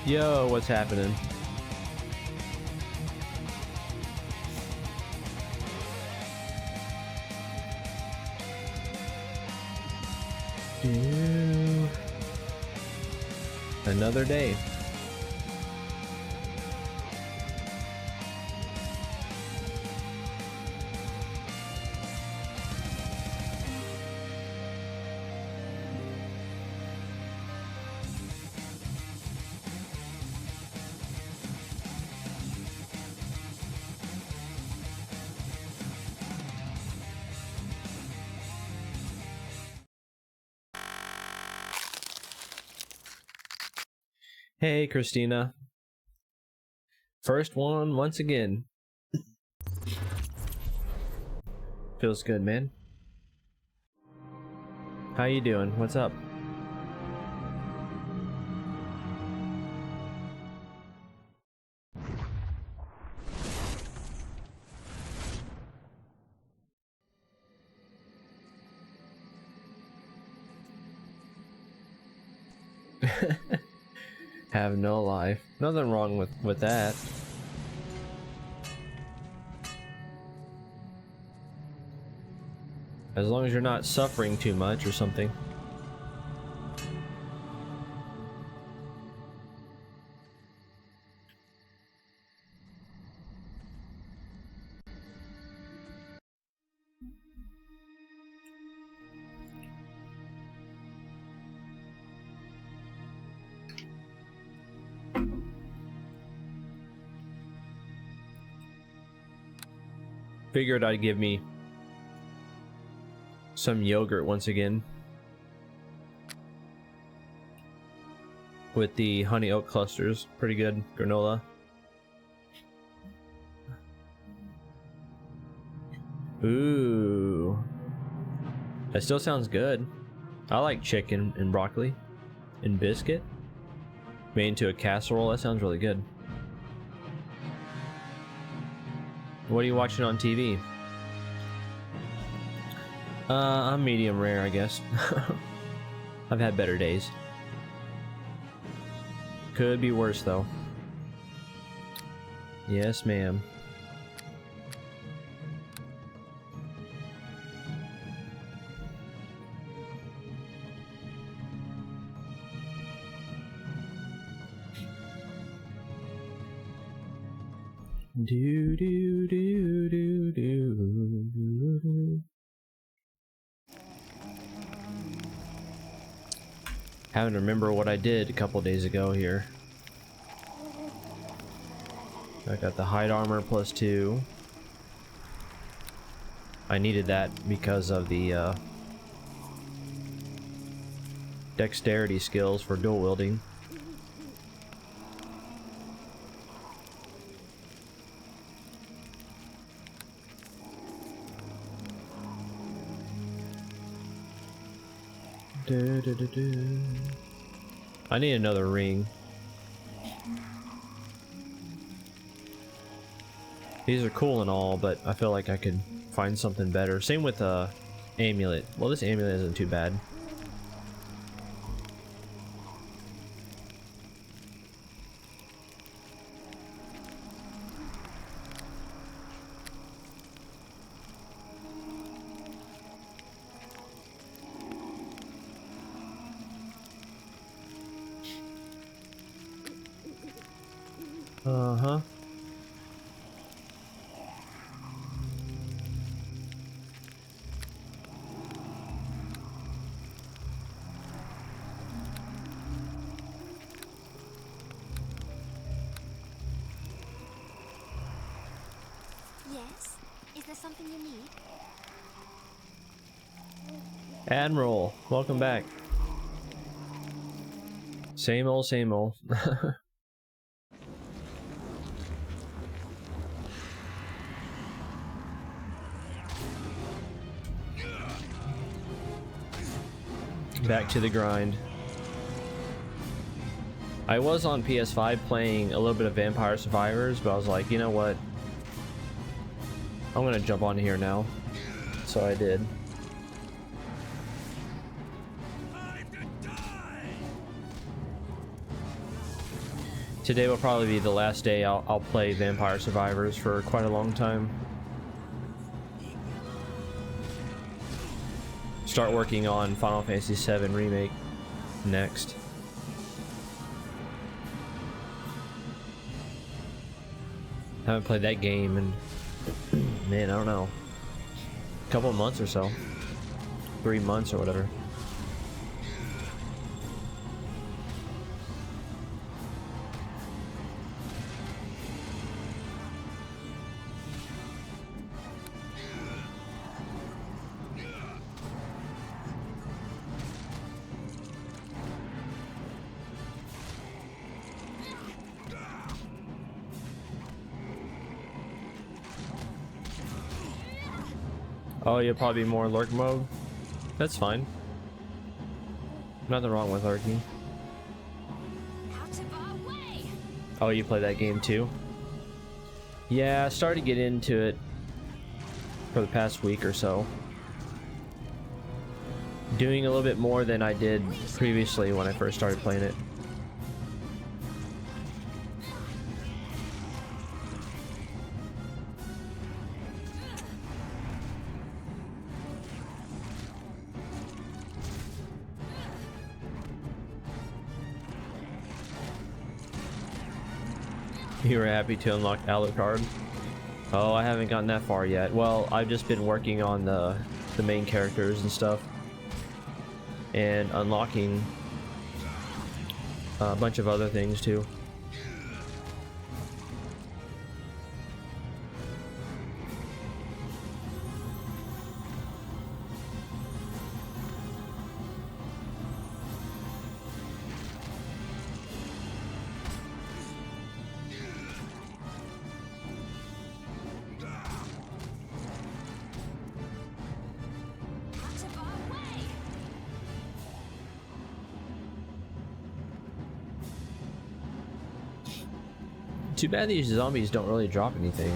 Yo, what's happening? Another day. Hey, Christina. First one once again. Feels good, man. How you doing? What's up? Have no life. Nothing wrong with that. As long as you're not suffering too much or something. Figured I'd give me some yogurt once again with the honey oat clusters. Pretty good granola. Ooh, that still sounds good. I like chicken and broccoli and biscuit made into a casserole. That sounds really good. What are you watching on TV? I'm medium rare, I guess. I've had better days. Could be worse, though. Yes, ma'am. Do do do do do. Having to remember what I did a couple days ago here. I got the hide armor +2. I needed that because of the dexterity skills for dual wielding. I need another ring. These are cool and all, but I feel like I could find something better. Same with amulet. Well, this amulet isn't too bad. Uh-huh. Yes? Is there something you need? Admiral, welcome back. Same old, same old. Back to the grind. I was on PS5 playing a little bit of Vampire Survivors, but I was like, you know what? I'm gonna jump on here now. So I did. Today will probably be the last day I'll play Vampire Survivors for quite a long time. Start working on Final Fantasy VII Remake next. Haven't played that game in, man, I don't know, a couple of months or so. 3 months or whatever. Oh, you'll probably be more lurk mode? That's fine. Nothing wrong with lurking. Oh, you play that game too? Yeah, I started to get into it for the past week or so. Doing a little bit more than I did previously when I first started playing it. You were happy to unlock Alucard? Oh, I haven't gotten that far yet. Well, I've just been working on the main characters and stuff. And unlocking a bunch of other things too. Too bad these zombies don't really drop anything.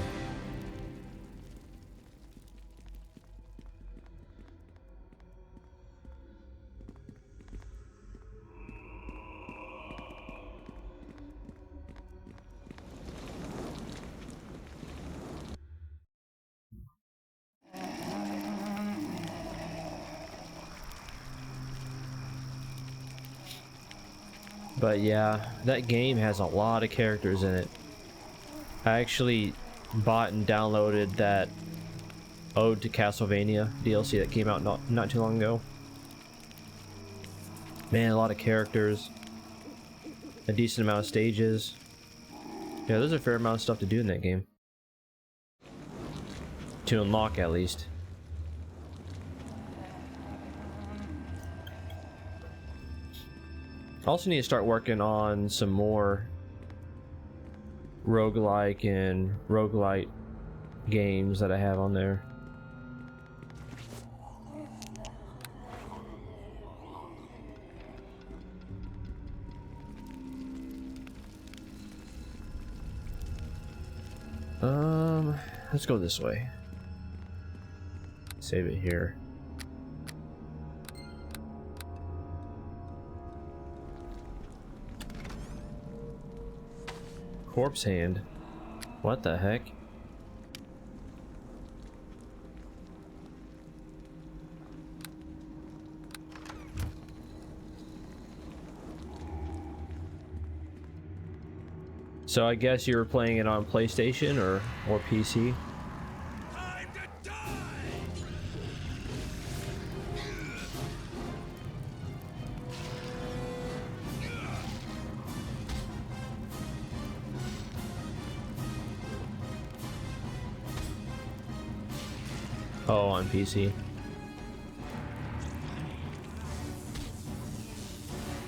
But yeah, that game has a lot of characters in it. I actually bought and downloaded that Ode to Castlevania DLC that came out not too long ago. Man, a lot of characters. A decent amount of stages. Yeah, there's a fair amount of stuff to do in that game. To unlock, at least. I also need to start working on some more roguelike and roguelite games that I have on there. Let's go this way. Save it here. Corpse hand. What the heck? So I guess you were playing it on PlayStation or PC? Time to die! Oh, on PC.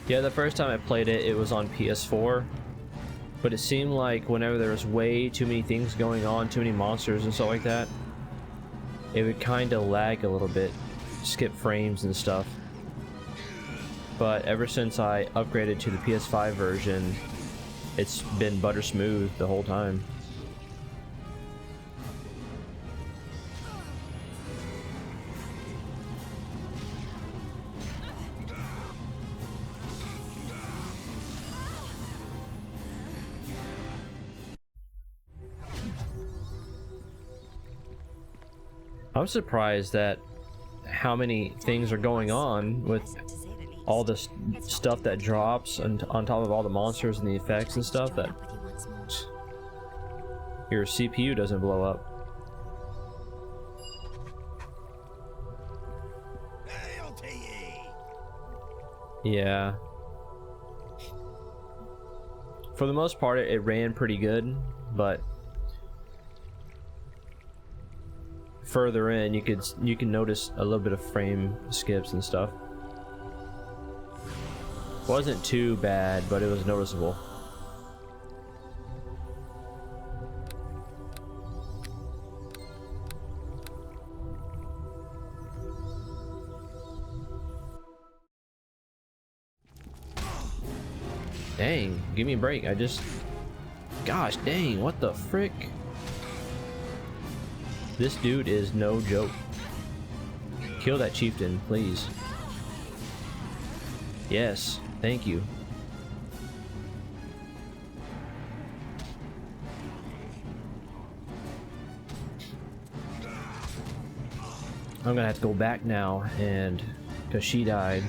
Yeah, the first time I played it, it was on PS4. But it seemed like whenever there was way too many things going on, too many monsters and stuff like that, it would kind of lag a little bit, skip frames and stuff. But ever since I upgraded to the PS5 version, it's been butter smooth the whole time. I'm surprised that how many things are going on with all this stuff that drops, and on top of all the monsters and the effects and stuff, that your CPU doesn't blow up. Yeah. For the most part, it ran pretty good, but further in, you can notice a little bit of frame skips and stuff. Wasn't too bad, but it was noticeable. Dang, give me a break. Gosh dang, what the frick? This dude is no joke. Kill that chieftain, please. Yes, thank you. I'm gonna have to go back now, and because she died,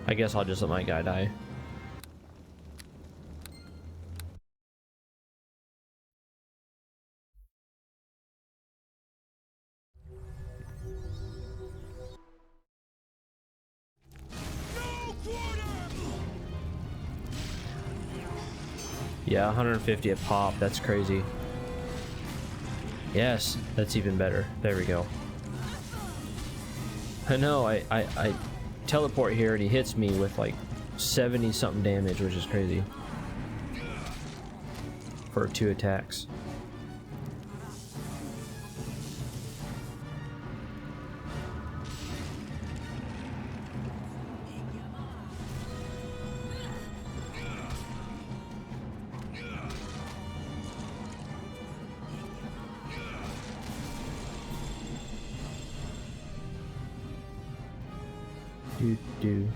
I guess I'll just let my guy die. Yeah, 150 a pop. That's crazy. Yes, that's even better. There we go. I know, I teleport here and he hits me with like 70 something damage, which is crazy for 2 attacks. Do do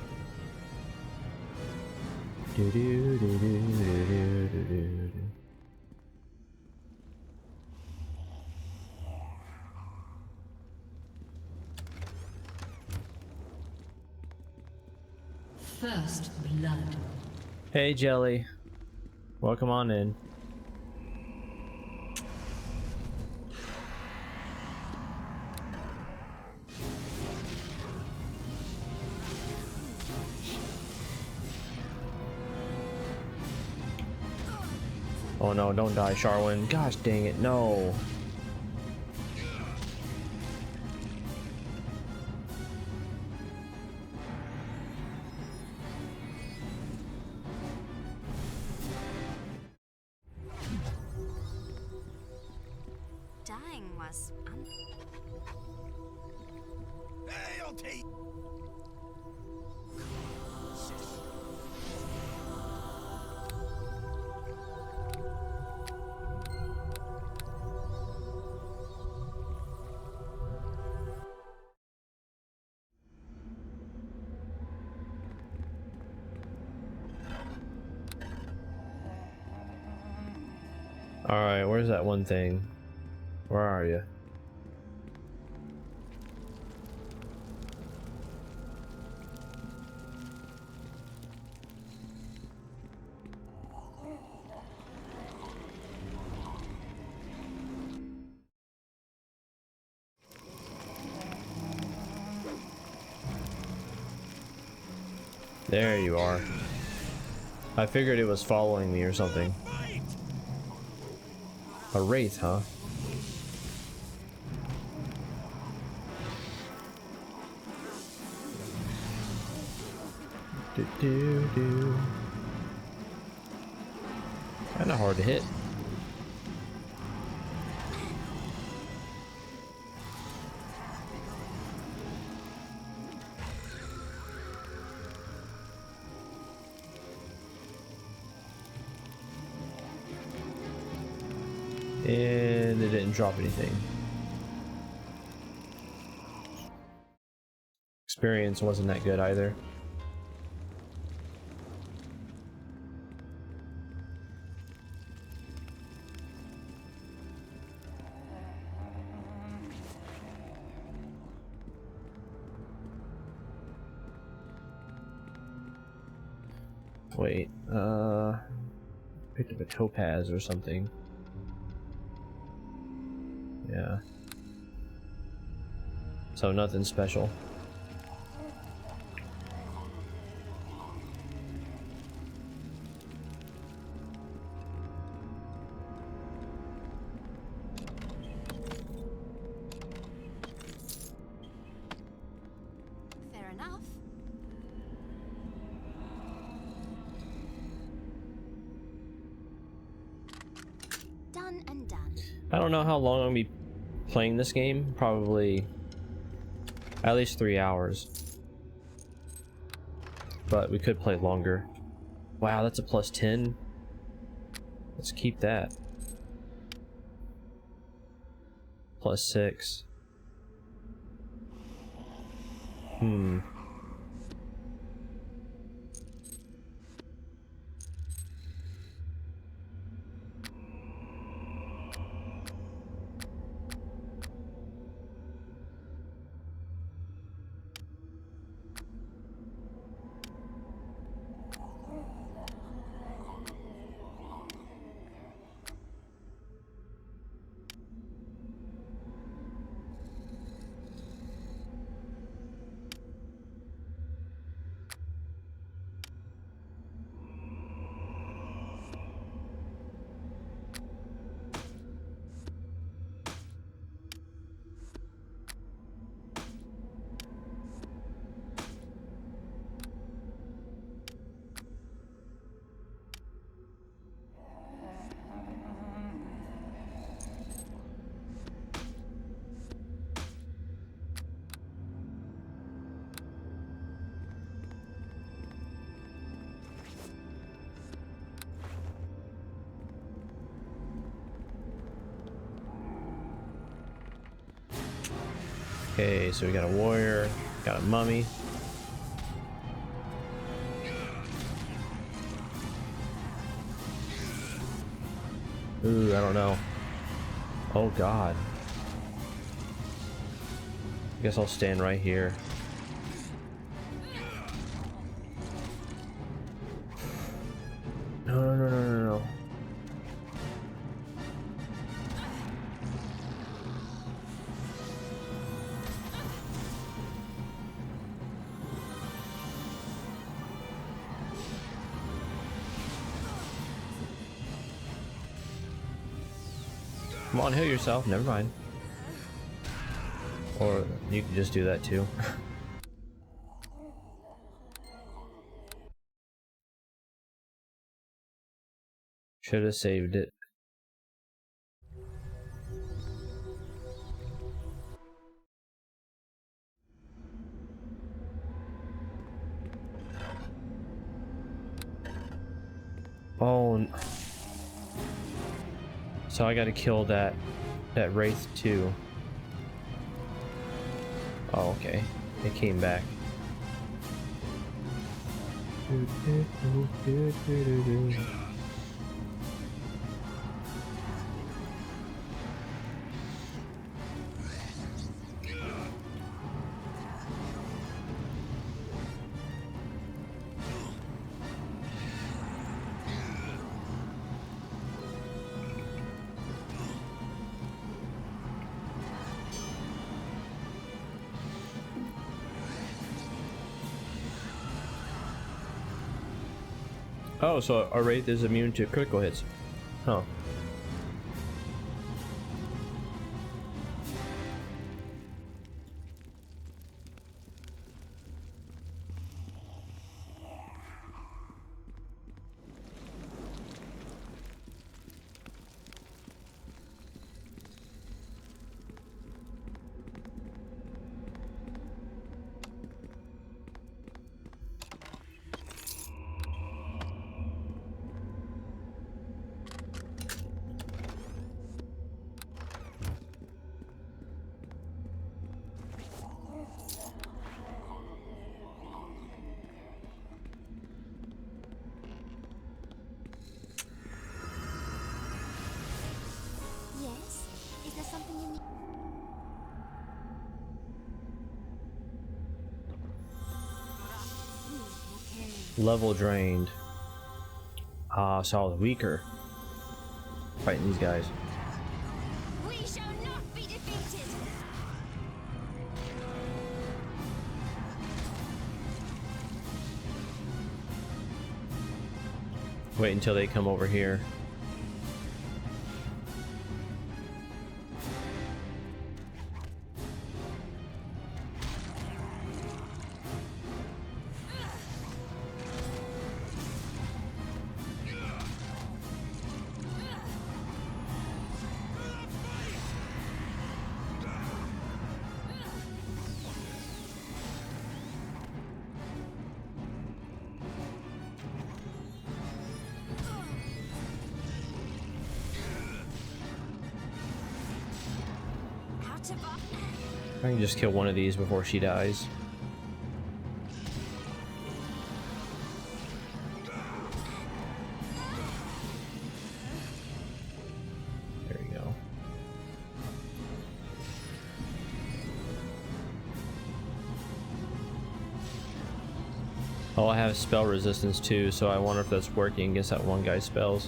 do do do do do do do. First blood. Hey Jelly, welcome on in. Oh no, don't die, Sharwin. Gosh dang it, no. Dying was Alright, where's that one thing? Where are you? There you are. I figured it was following me or something. A wraith, huh? Do do do. Kinda hard to hit. And it didn't drop anything. Experience wasn't that good either. Wait, picked up a topaz or something. Yeah. So nothing special. Fair enough. Done and done. I don't know how long I'm gonna be playing this game. Probably at least 3 hours. But we could play longer. Wow, that's a plus 10. Let's keep that. Plus 6. Okay, so we got a warrior, got a mummy. Ooh, I don't know. Oh god. I guess I'll stand right here. No, no, no, no, no, no. Come on, heal yourself. Never mind. Or you can just do that too. Should have saved it. Oh. So I gotta kill that wraith too. Oh, okay. It came back. Oh, so our wraith is immune to critical hits. Huh. Yes? Is there something you need? Okay. Level drained. Ah, so I was weaker fighting these guys. We shall not be defeated. Wait until they come over here. Out of our... I can just kill one of these before she dies. There you go. Oh, I have spell resistance too, so I wonder if that's working against that one guy's spells.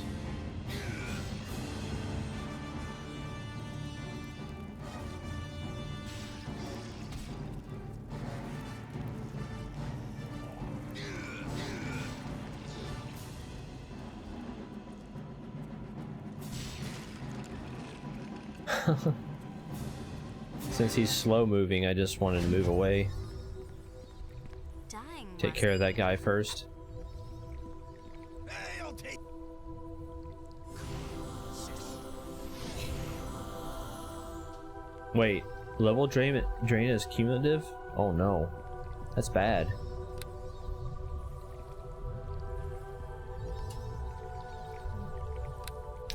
Since he's slow moving, I just wanted to move away. Dying. Take care of that guy first. Hey, I'll take. Wait, level drain is cumulative? Oh no, that's bad.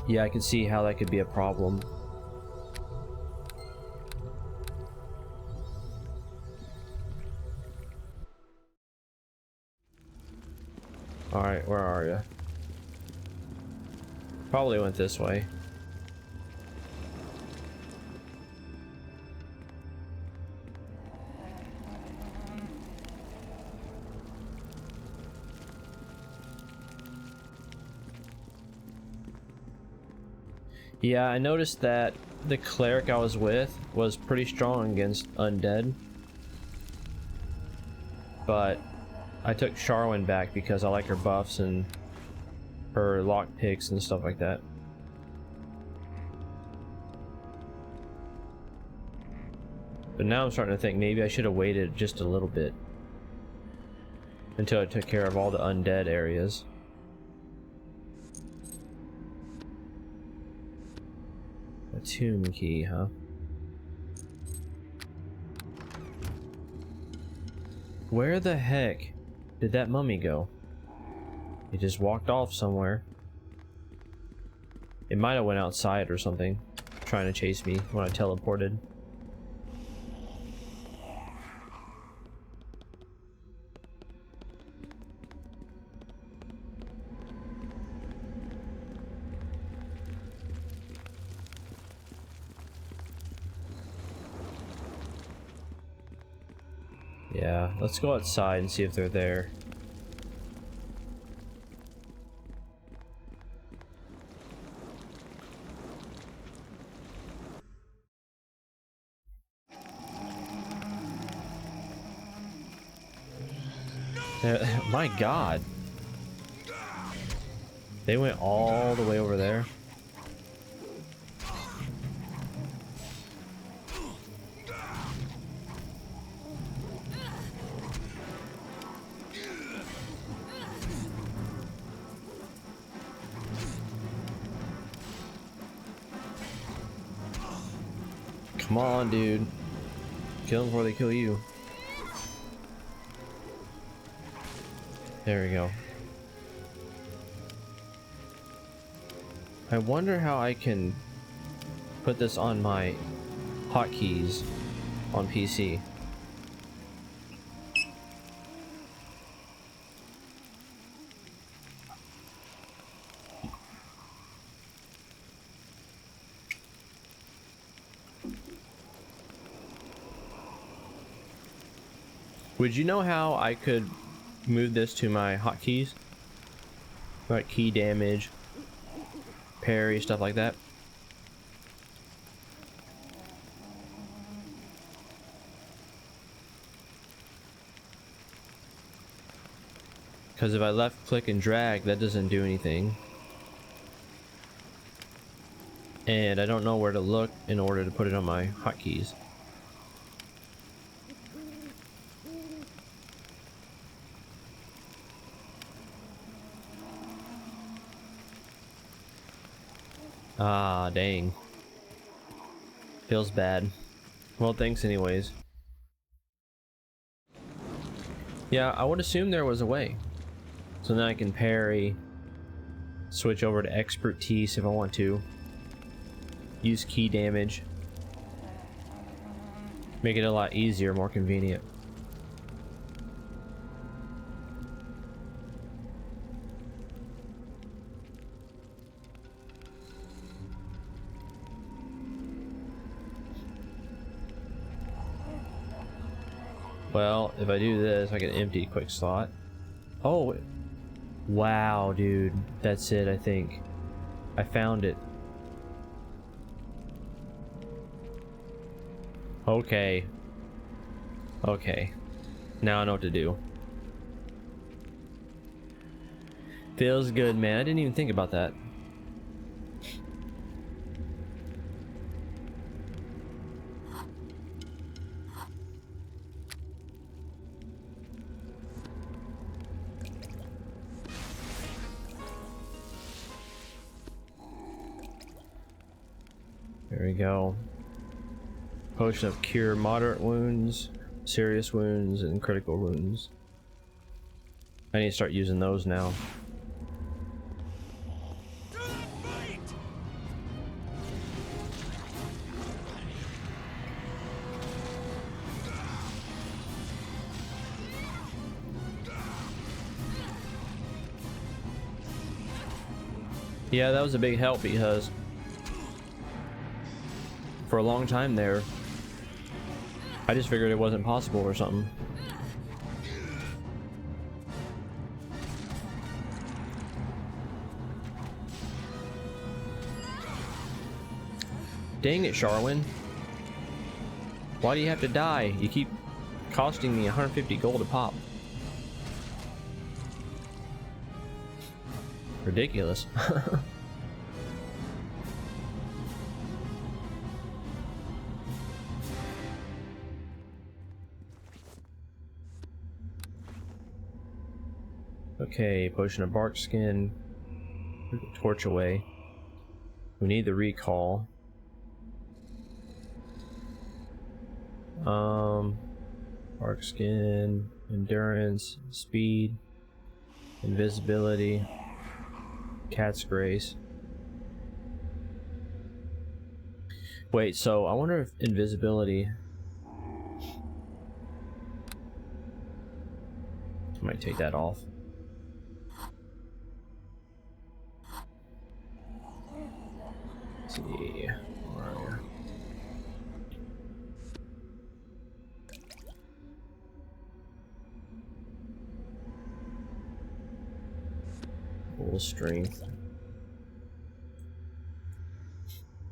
Yeah, I can see how that could be a problem. Alright, where are you? Probably went this way. Yeah, I noticed that the cleric I was with was pretty strong against undead. But I took Charwyn back because I like her buffs and her lock picks and stuff like that. But now I'm starting to think maybe I should have waited just a little bit until I took care of all the undead areas. A tomb key, huh? Where the heck did that mummy go? It just walked off somewhere. It might have went outside or something, trying to chase me when I teleported. Yeah, let's go outside and see if they're there. My God. They went all the way over there. Come on, dude. Kill them before they kill you. There we go. I wonder how I can put this on my hotkeys on PC. Would you know how I could move this to my hotkeys? Like key damage, parry, stuff like that. Because if I left click and drag, that doesn't do anything. And I don't know where to look in order to put it on my hotkeys. Ah, dang. Feels bad. Well, thanks anyways. Yeah, I would assume there was a way. So then I can parry, switch over to expertise if I want to, use key damage, make it a lot easier, more convenient. Well, if I do this, I get an empty quick slot. Oh, wow, dude. That's it, I think. I found it. Okay. Okay. Now I know what to do. Feels good, man. I didn't even think about that. There we go. Potion of cure moderate wounds, serious wounds, and critical wounds. I need to start using those now. Do not fight! Yeah, that was a big help because for a long time there, I just figured it wasn't possible or something. Dang it, Charwin. Why do you have to die? You keep costing me 150 gold a pop. Ridiculous. Okay, potion of bark skin. Torch away. We need the recall. Bark skin, endurance, speed, invisibility, cat's grace. Wait, so I wonder if invisibility. I might take that off. Let's see. Where are you? Full strength.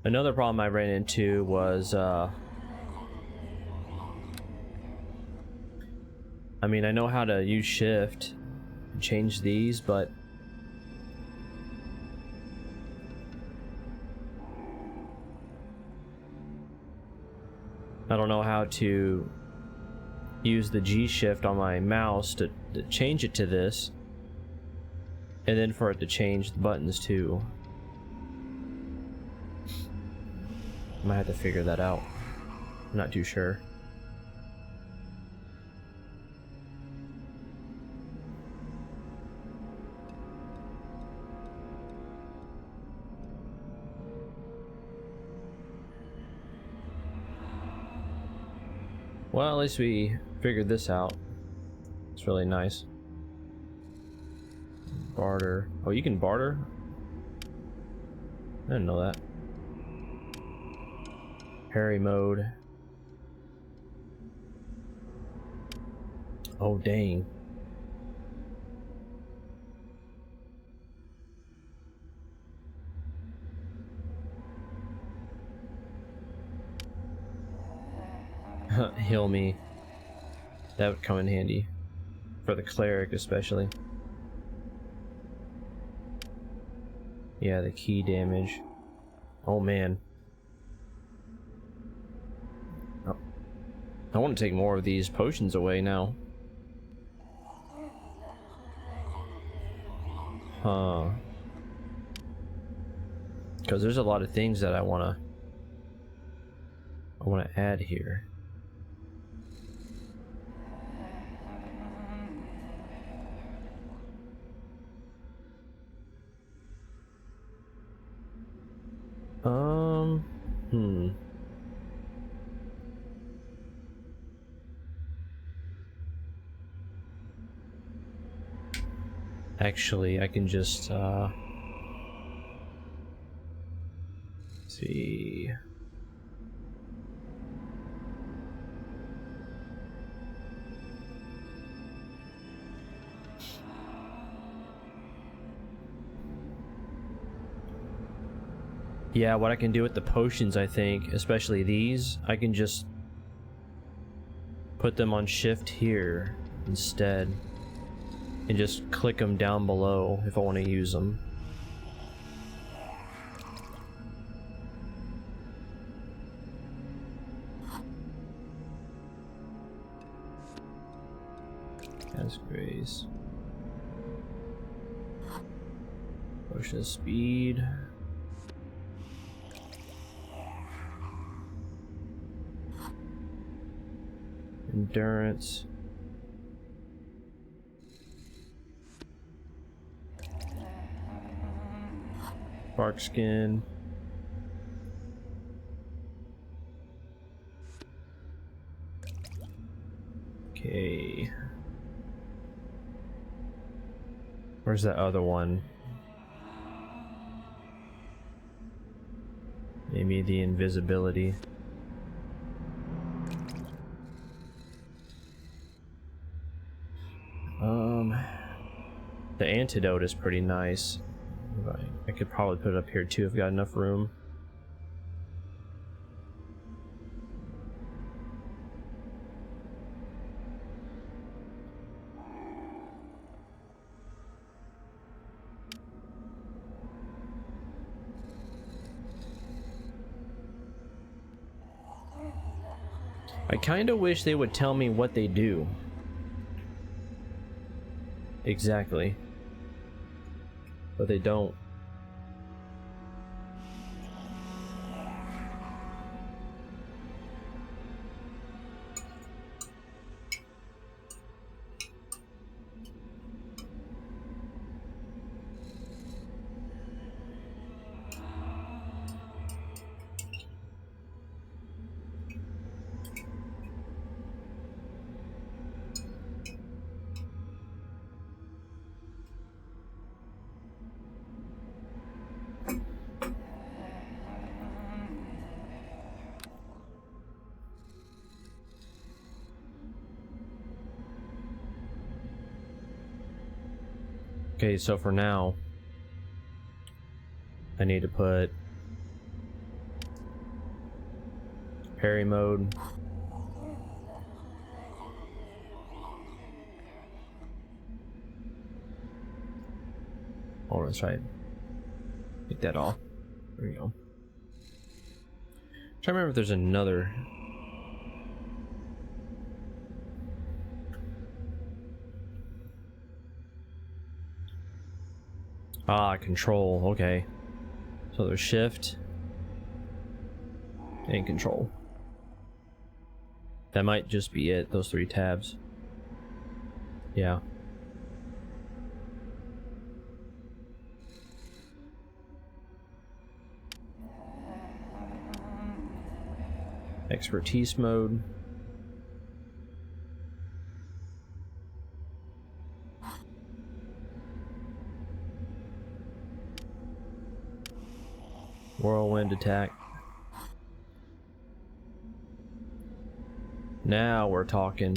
Another problem I ran into was I mean, I know how to use shift and change these, but I don't know how to use the G shift on my mouse to change it to this, and then for it to change the buttons too. I might have to figure that out. I'm not too sure. Well, at least we figured this out. It's really nice. Barter. Oh, you can barter? I didn't know that. Parry mode. Oh, dang. heal me. That would come in handy. For the cleric, especially. Yeah, the key damage. Oh, man. Oh. I want to take more of these potions away now. Huh. Because there's a lot of things that I want to add here. Hmm. Actually, I can just, see. Yeah, what I can do with the potions, I think, especially these, I can just put them on shift here instead. And just click them down below if I want to use them. As grace. Potion of speed. Endurance. Bark skin. Okay. Where's that other one? Maybe the invisibility. The antidote is pretty nice. I could probably put it up here too if I've got enough room. I kind of wish they would tell me what they do. Exactly. But they don't. Okay, so for now, I need to put parry mode. Oh, that's right. Take that off. There we go. Trying to remember if there's another. Ah, control. Okay. So there's shift and control. That might just be it, those 3 tabs. Yeah. Expertise mode. Whirlwind attack. Now we're talking.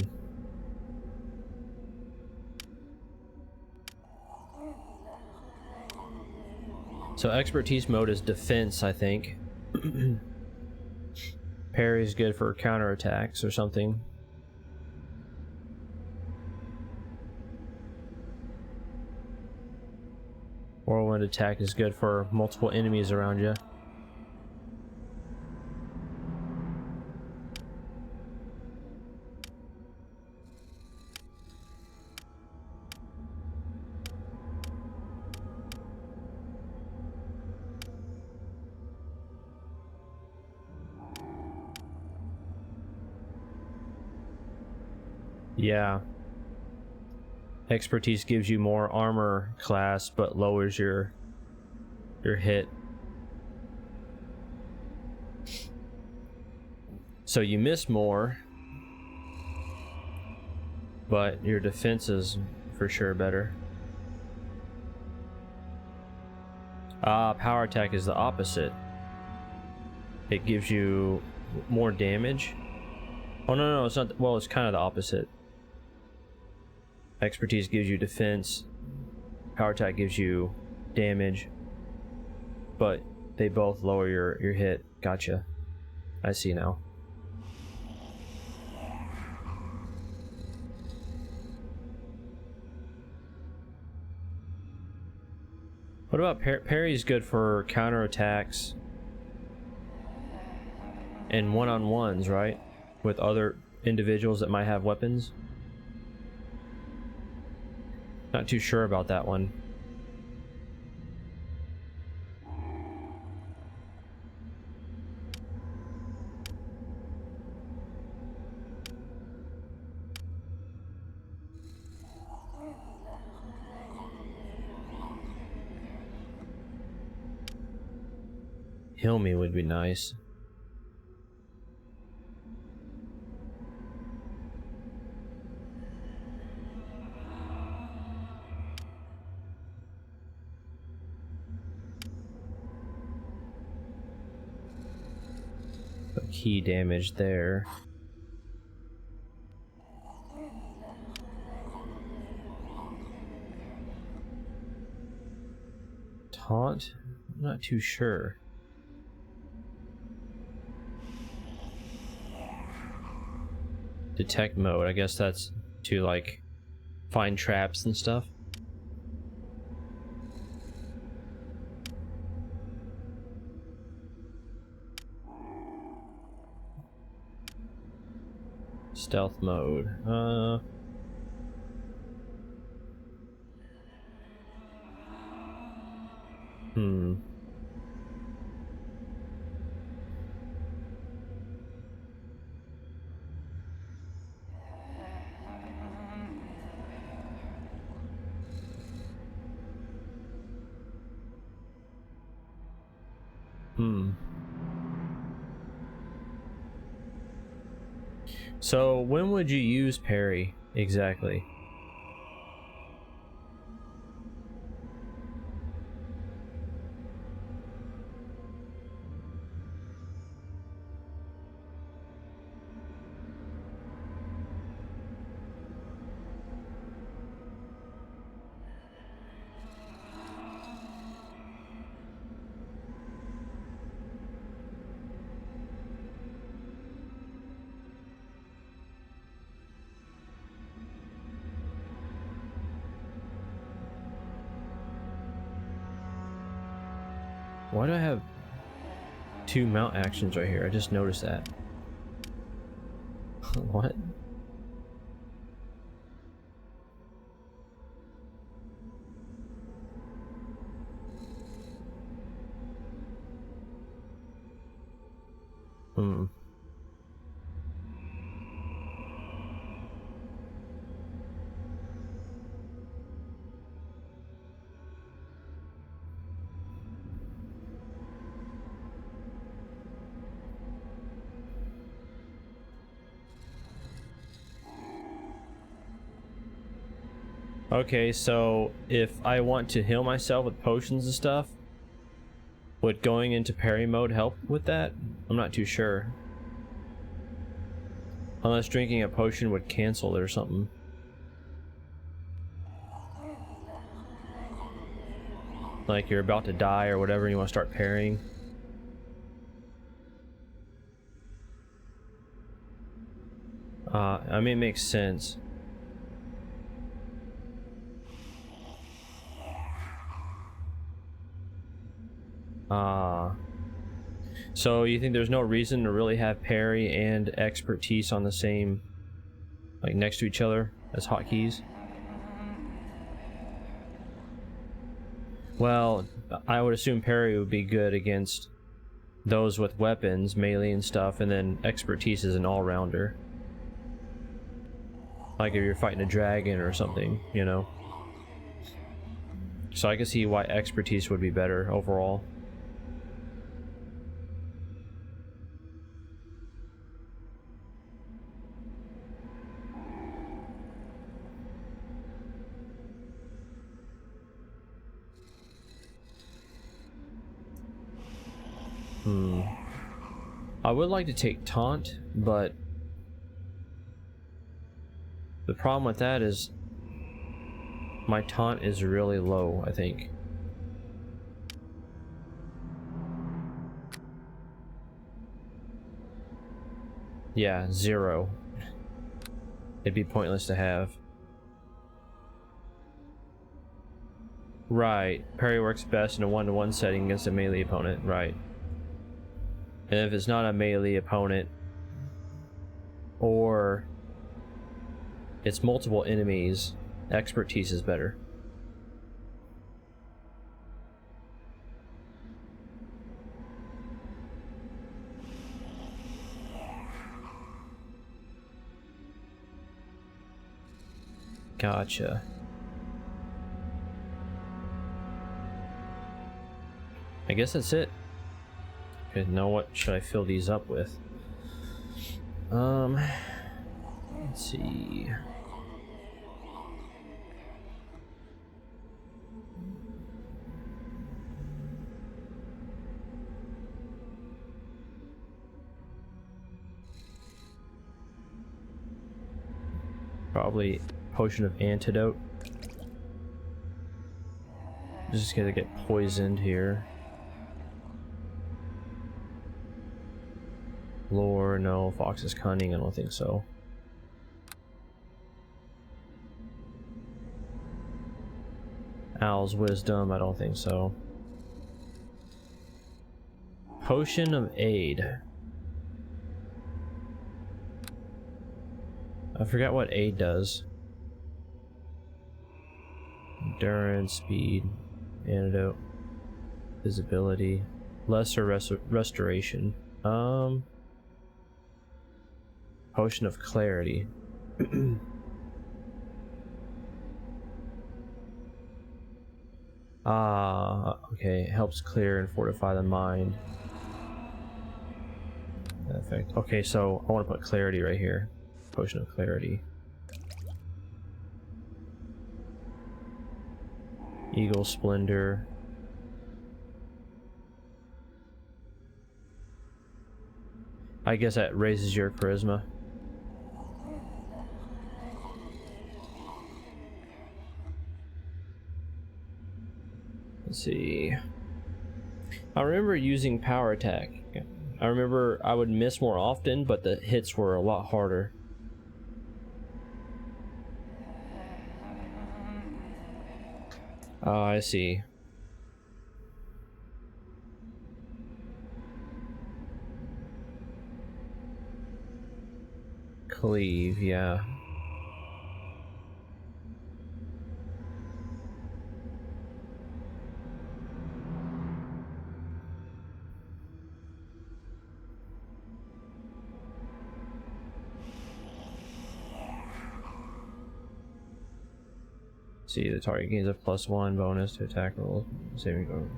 So expertise mode is defense, I think. Parry's good for counterattacks or something. Whirlwind attack is good for multiple enemies around you. Yeah. Expertise gives you more armor class, but lowers your hit. So you miss more, but your defense is for sure better. Power attack is the opposite. It gives you more damage. Oh no, it's not. Well, it's kind of the opposite. Expertise gives you defense. Power attack gives you damage. But they both lower your hit. Gotcha. I see now. What about parry's good for counterattacks and one-on-ones, right? With other individuals that might have weapons. Not too sure about that one. Heal me would be nice. But key damage there. Taunt? I'm not too sure. Detect mode, I guess that's to like find traps and stuff. Stealth mode. So when would you use parry exactly? Why do I have two mount actions right here? I just noticed that. What? Okay, so if I want to heal myself with potions and stuff, would going into parry mode help with that? I'm not too sure. Unless drinking a potion would cancel it or something. Like you're about to die or whatever and you want to start parrying. I mean, it makes sense. So you think there's no reason to really have parry and expertise on the same, like next to each other as hotkeys? Well, I would assume parry would be good against those with weapons, melee and stuff, and then expertise is an all-rounder. Like if you're fighting a dragon or something, you know? So I can see why expertise would be better overall. I would like to take taunt, but the problem with that is my taunt is really low, I think. Yeah, 0. It'd be pointless to have. Right, parry works best in a 1-to-1 setting against a melee opponent, right. And if it's not a melee opponent, or it's multiple enemies, expertise is better. Gotcha. I guess that's it. Okay, now what should I fill these up with? Let's see. Probably potion of antidote. Just gonna get poisoned here. Lore, no. Fox's cunning, I don't think so. Owl's wisdom, I don't think so. Potion of aid. I forgot what aid does. Endurance, speed, antidote, visibility, lesser restoration. Potion of clarity. Okay, it helps clear and fortify the mind. Effect. Okay, so I want to put clarity right here. Potion of clarity. Eagle Splendor. I guess that raises your charisma. Let's see. I remember using power attack. I remember I would miss more often, but the hits were a lot harder. Oh, I see. Cleave, yeah. See, the target gains a +1 bonus to attack roll. Saving throw.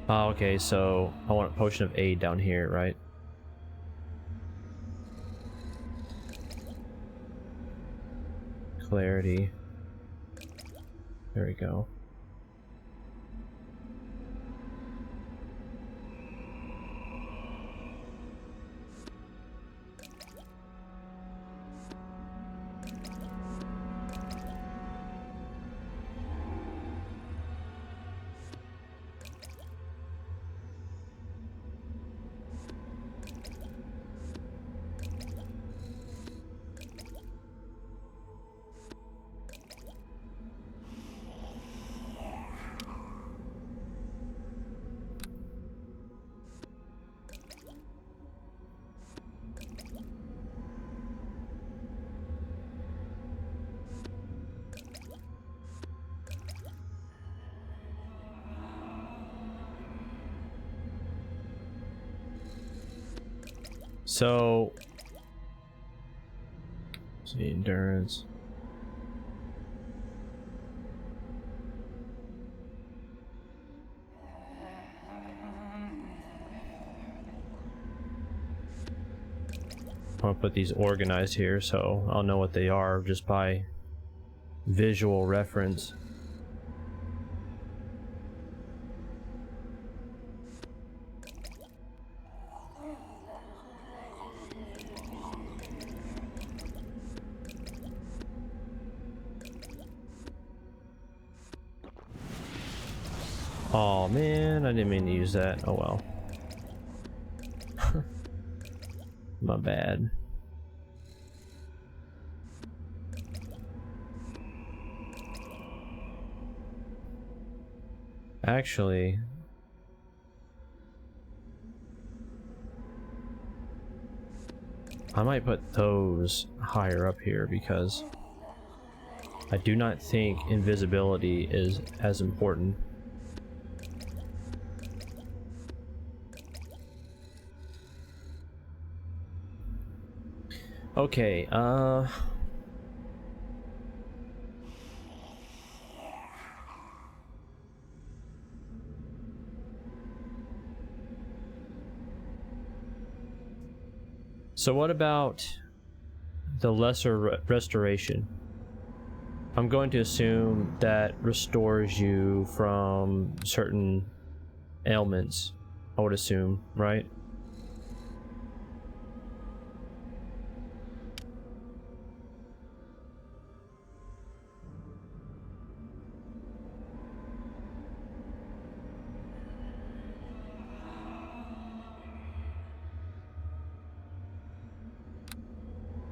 Oh, okay, so I want a potion of aid down here, right? Clarity. There we go. So, let's see, endurance. I'll put these organized here so I'll know what they are just by visual reference. Oh man, I didn't mean to use that. Oh well. My bad. Actually, I might put those higher up here because I do not think invisibility is as important. Okay, so what about the lesser restoration? I'm going to assume that restores you from certain ailments, I would assume, right?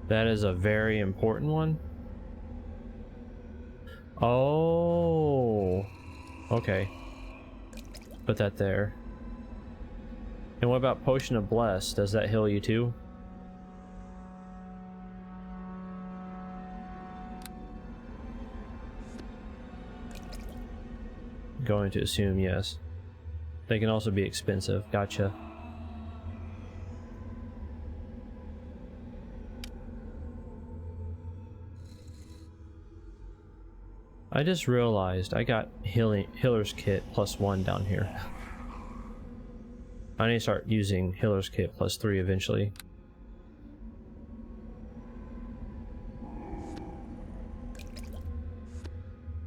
That is a very important one. Oh, okay. Put that there. And what about Potion of Bless? Does that heal you too? Going to assume yes. They can also be expensive. Gotcha. I just realized I got Healer's Kit +1 down here. I need to start using Healer's Kit +3 eventually.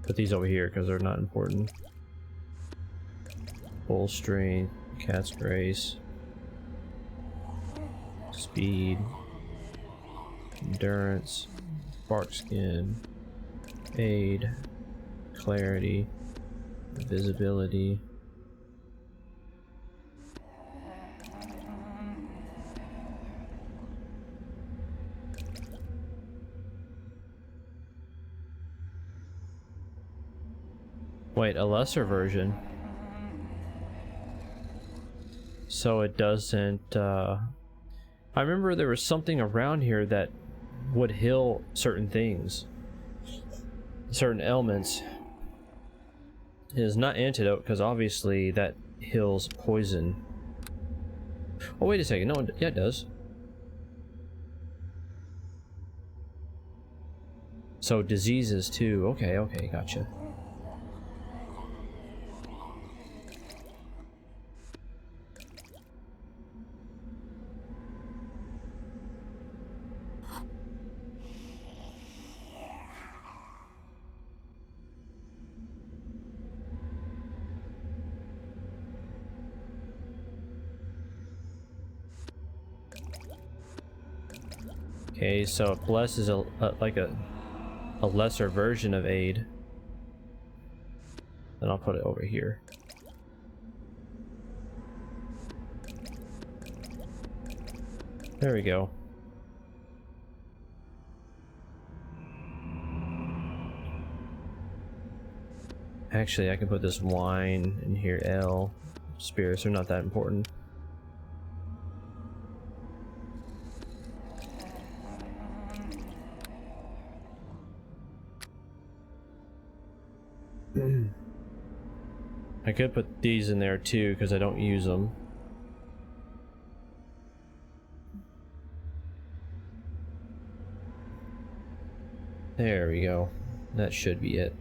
Put these over here because they're not important. Full Strength, Cat's Grace, Speed, Endurance, Bark Skin, Aid, Clarity, Visibility. Wait, a lesser version? So it doesn't, I remember there was something around here that would heal certain things. Certain ailments. It is not antidote, because obviously that heals poison. Oh, wait a second. No, yeah, it does. So diseases too. Okay, okay, gotcha. Okay, so Bless is like a lesser version of Aid. Then I'll put it over here. There we go. Actually, I can put this wine in here, L. Spirits are not that important. I could put these in there too because I don't use them. There we go. That should be it.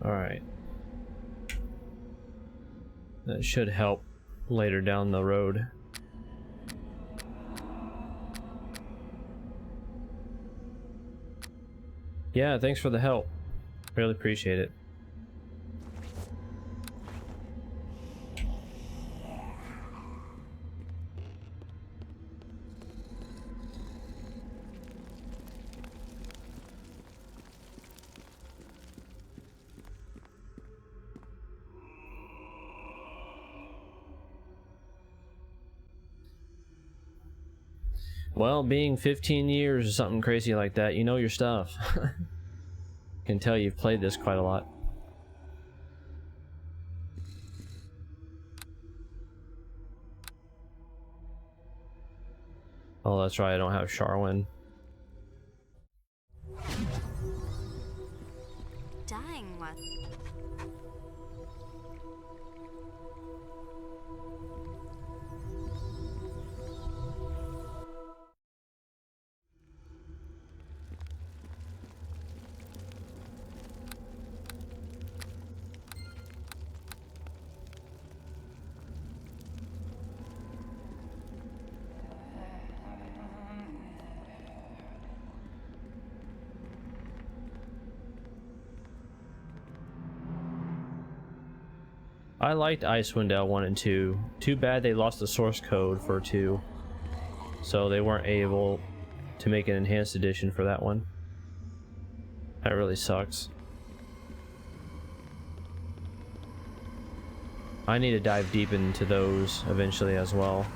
Alright. That should help later down the road. Yeah, thanks for the help. Really appreciate it. Well, being 15 years or something crazy like that, you know your stuff. Can tell you've played this quite a lot. Oh, that's right, I don't have Charwin. Dying one. I liked Icewind Dale 1 and 2. Too bad they lost the source code for 2. So they weren't able to make an enhanced edition for that one. That really sucks. I need to dive deep into those eventually as well.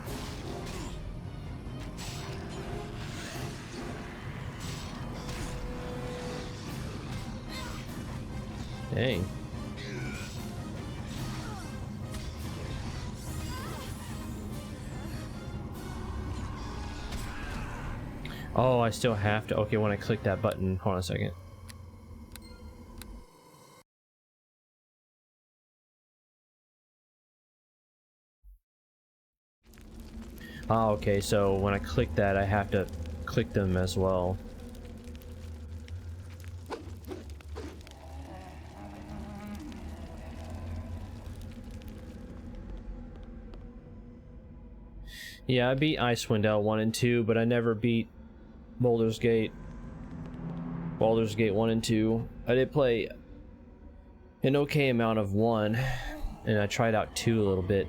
Dang. Oh, I still have to. Okay, when I click that button, hold on a second. Oh, okay, so when I click that, I have to click them as well. Yeah, I beat Icewind Dale 1 and 2, but I never beat Baldur's Gate 1 and 2. I did play an okay amount of 1, and I tried out 2 a little bit.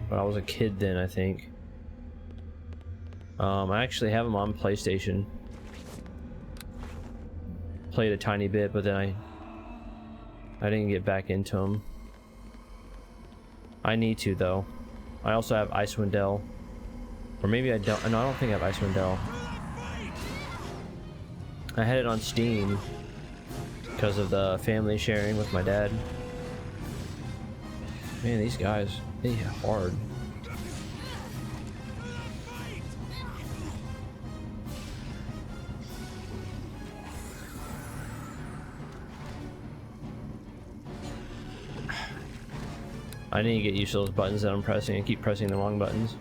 But I was a kid then, I think. I actually have them on PlayStation. Played a tiny bit, but then I didn't get back into them. I need to, though. I also have Icewind Dale. Or maybe I don't. No, I don't think I have Icewind Dale. I had it on Steam because of the family sharing with my dad. Man, these guys, they hit hard. I need to get used to those buttons that I'm pressing and keep pressing the wrong buttons.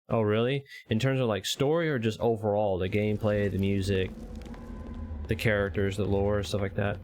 Oh, really? In terms of like story or just overall? The gameplay, the music, the characters, the lore, stuff like that?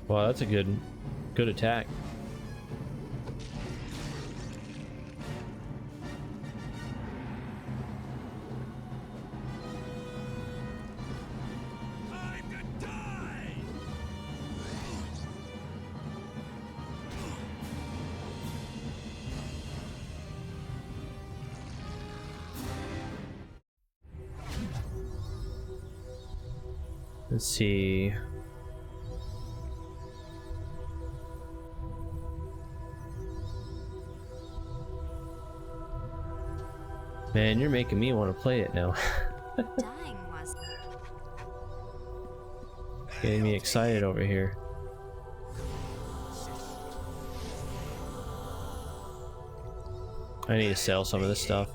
Wow, that's a good Good attack. Time to die! Let's see. Man, you're making me want to play it now. Dying was. Getting me excited over here. I need to sell some of this stuff.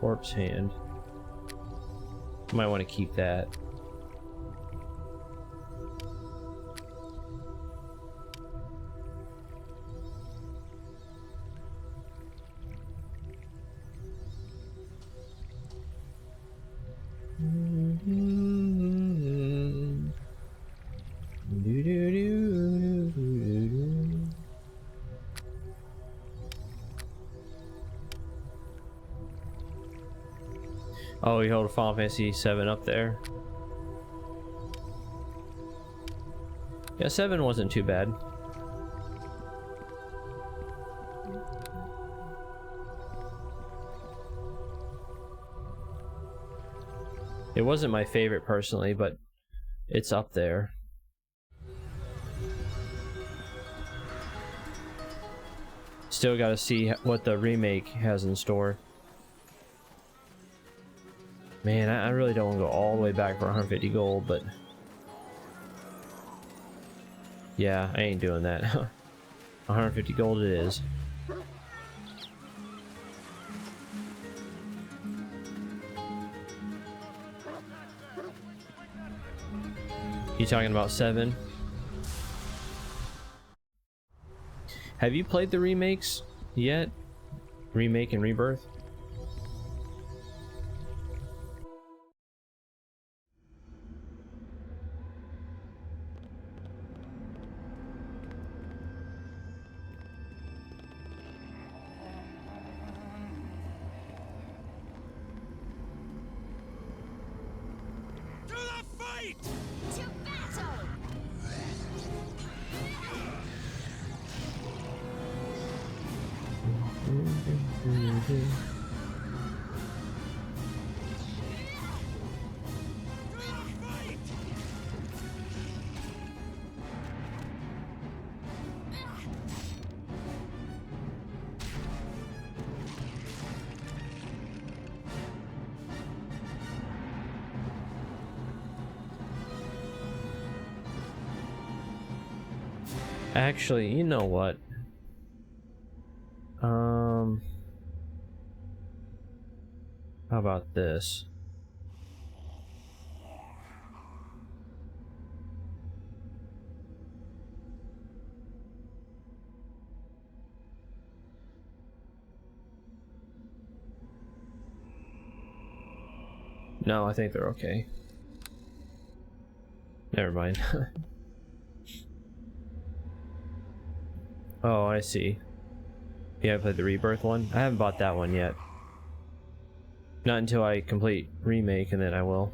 Corpse hand. Might want to keep that. Oh, you hold a Final Fantasy 7 up there. Yeah, 7 wasn't too bad. It wasn't my favorite personally, but it's up there. Still gotta see what the remake has in store. Man, I really don't want to go all the way back for 150 gold, but yeah, I ain't doing that. 150 gold it is. You talking about 7? Have you played the remakes yet? Remake and Rebirth? To the fight! To battle! To the fight! Actually, you know what? How about this? No, I think they're okay. Never mind. Oh, I see. Yeah, I played the Rebirth one. I haven't bought that one yet. Not until I complete Remake, and then I will.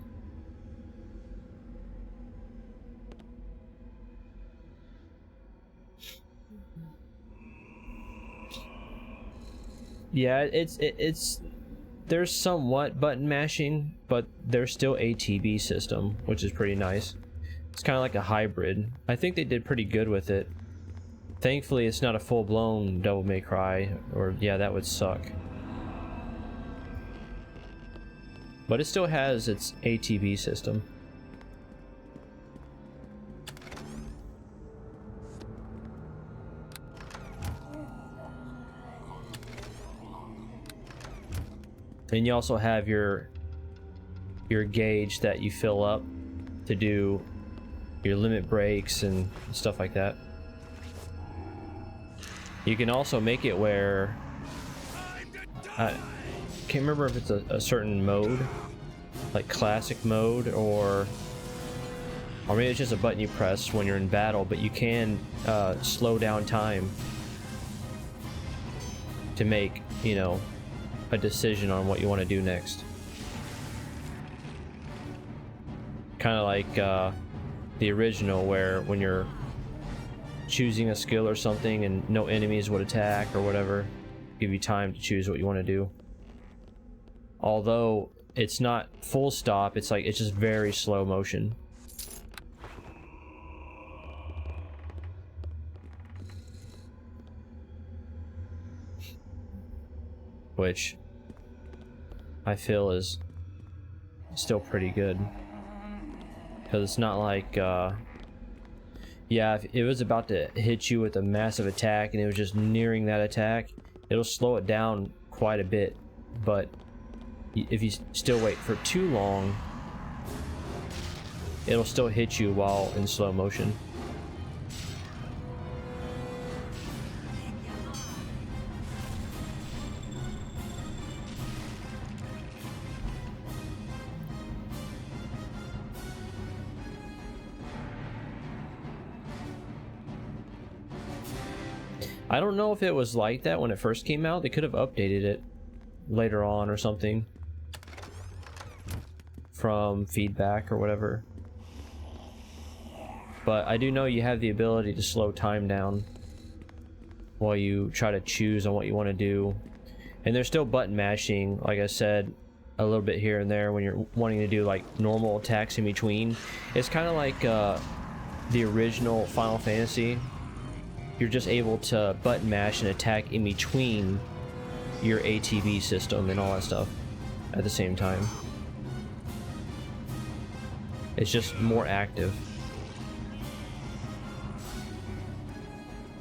Yeah, it's there's somewhat button mashing, but there's still ATB system, which is pretty nice. It's kind of like a hybrid. I think they did pretty good with it. Thankfully, it's not a full-blown Devil May Cry, or yeah, that would suck. But it still has its ATB system. And you also have your gauge that you fill up to do your limit breaks and stuff like that. You can also make it where I can't remember if it's a certain mode, like classic mode, or maybe it's just a button you press when you're in battle, but you can slow down time to make, you know, a decision on what you want to do next. Kind of like the original, where when you're choosing a skill or something and no enemies would attack or whatever, give you time to choose what you want to do. Although it's not full stop, it's like it's just very slow motion. Which I feel is still pretty good, because it's not like yeah, if it was about to hit you with a massive attack and it was just nearing that attack, it'll slow it down quite a bit. But if you still wait for too long, it'll still hit you while in slow motion. I don't know if it was like that when it first came out. They could have updated it later on or something from feedback or whatever. But I do know you have the ability to slow time down while you try to choose on what you want to do. And there's still button mashing, like I said, a little bit here and there when you're wanting to do like normal attacks in between. It's kind of like the original Final Fantasy. You're just able to button mash and attack in between your ATB system and all that stuff at the same time. It's just more active.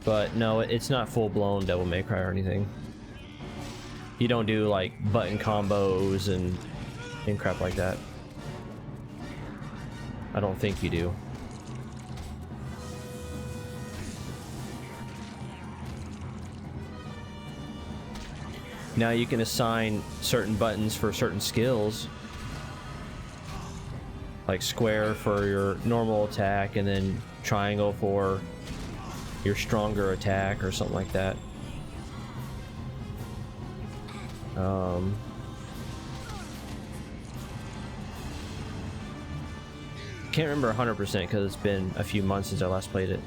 But no, it's not full-blown Devil May Cry or anything. You don't do like button combos and crap like that. I don't think you do. Now you can assign certain buttons for certain skills, like square for your normal attack and then triangle for your stronger attack or something like that. Can't remember 100% because it's been a few months since I last played it.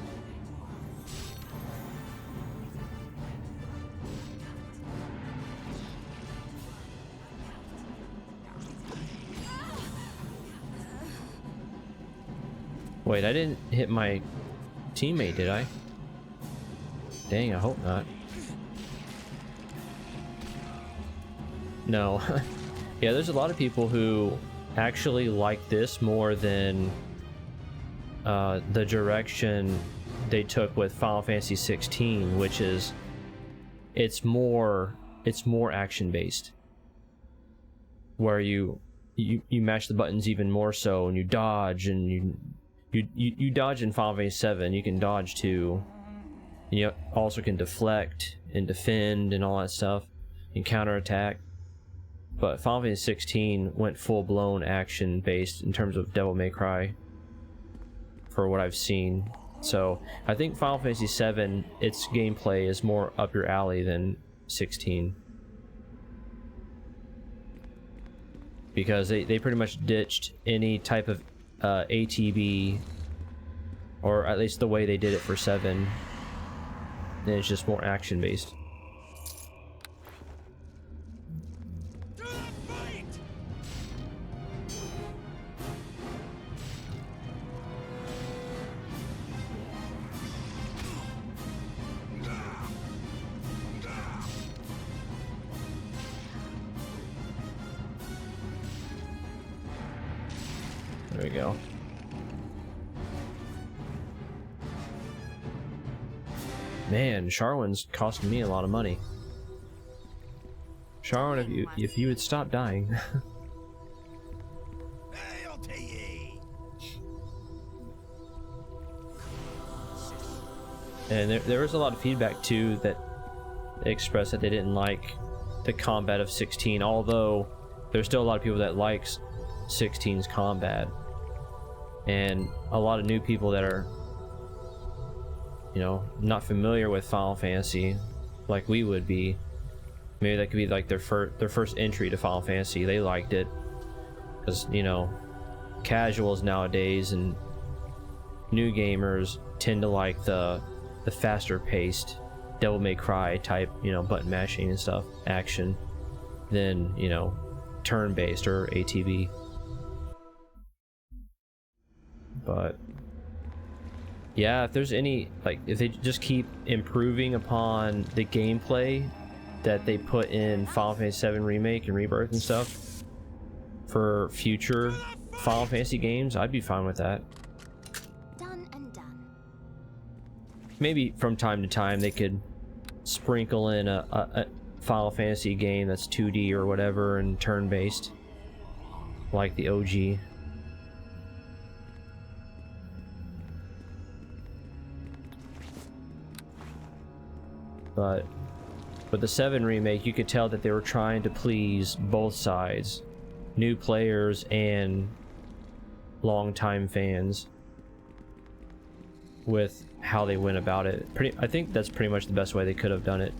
Wait, I didn't hit my teammate, did I? Dang, I hope not. No. Yeah, there's a lot of people who actually like this more than the direction they took with Final Fantasy 16, which is it's more action based, where you mash the buttons even more so, and you dodge, and you dodge in Final Fantasy 7. You can dodge too. You also can deflect and defend and all that stuff, and counterattack. But Final Fantasy 16 went full-blown action-based in terms of Devil May Cry, for what I've seen. So I think Final Fantasy 7, its gameplay is more up your alley than 16. Because they pretty much ditched any type of ATB, or at least the way they did it for 7. And it's just more action-based. There we go. Man, Sharwin's costing me a lot of money. Sharwin, if you would stop dying. And there was a lot of feedback too that expressed that they didn't like the combat of 16, although there's still a lot of people that likes 16's combat, and a lot of new people that are, you know, not familiar with Final Fantasy like we would be. Maybe that could be like their first entry to Final Fantasy. They liked it because, you know, casuals nowadays and new gamers tend to like the faster paced Devil May Cry type, you know, button mashing and stuff, action, than, you know, turn-based or ATB. But yeah, if there's any, like, if they just keep improving upon the gameplay that they put in Final Fantasy VII Remake and Rebirth and stuff for future Final Fantasy games, I'd be fine with that. Done and done. Maybe from time to time they could sprinkle in a Final Fantasy game that's 2D or whatever and turn-based, like the OG. But with the 7 remake, you could tell that they were trying to please both sides, new players and longtime fans, with how they went about it. I think that's pretty much the best way they could have done it.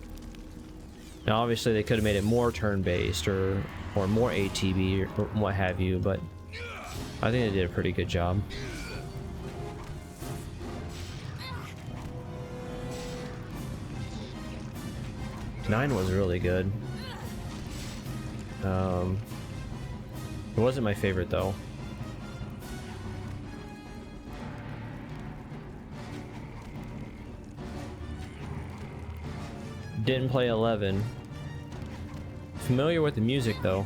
Now obviously they could have made it more turn-based or more ATB or what have you, but I think they did a pretty good job. Nine was really good. It wasn't my favorite though. Didn't play 11. Familiar with the music though.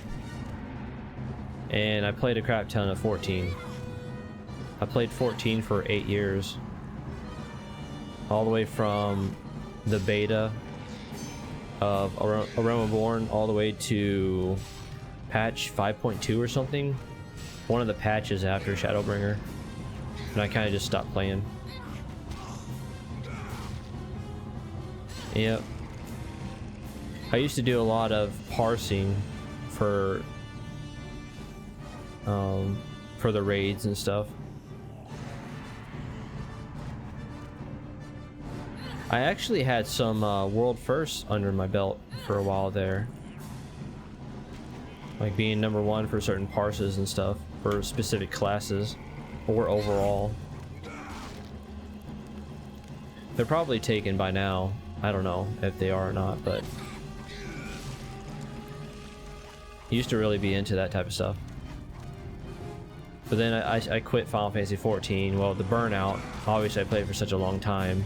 And I played a crap ton of 14. I played 14 for 8 years. All the way from the beta of Aroma Born all the way to patch 5.2 or something. One of the patches after Shadowbringer. And I kind of just stopped playing. Yep. I used to do a lot of parsing for the raids and stuff. I actually had some world firsts under my belt for a while there. Like being #1 for certain parses and stuff for specific classes or overall. They're probably taken by now. I don't know if they are or not, but used to really be into that type of stuff. But then I quit Final Fantasy 14. Well, the burnout, obviously I played for such a long time.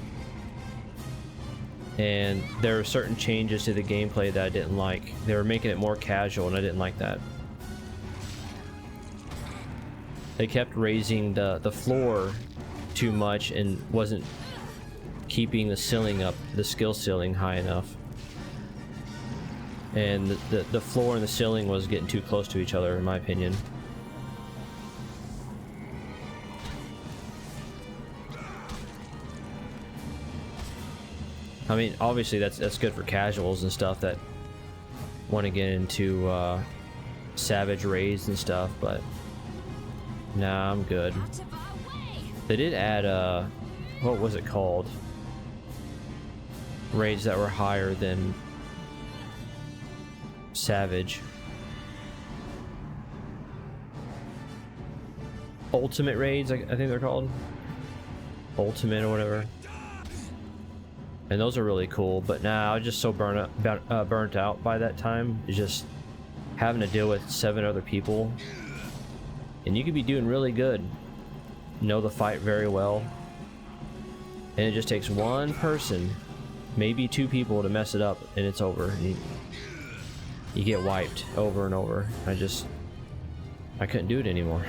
And there were certain changes to the gameplay that I didn't like. They were making it more casual and I didn't like that. They kept raising the floor too much and wasn't keeping the ceiling up, the skill ceiling high enough. And the floor and the ceiling was getting too close to each other, in my opinion. I mean, obviously that's good for casuals and stuff that want to get into savage raids and stuff, but nah, I'm good. They did add what was it called? Raids that were higher than savage. Ultimate raids, I think they're called. Ultimate or whatever. And those are really cool, but now I was just so burnt out by that time. It's just having to deal with 7 other people. And you could be doing really good. Know the fight very well. And it just takes one person, maybe 2 people to mess it up, and it's over. You get wiped over and over. I couldn't do it anymore.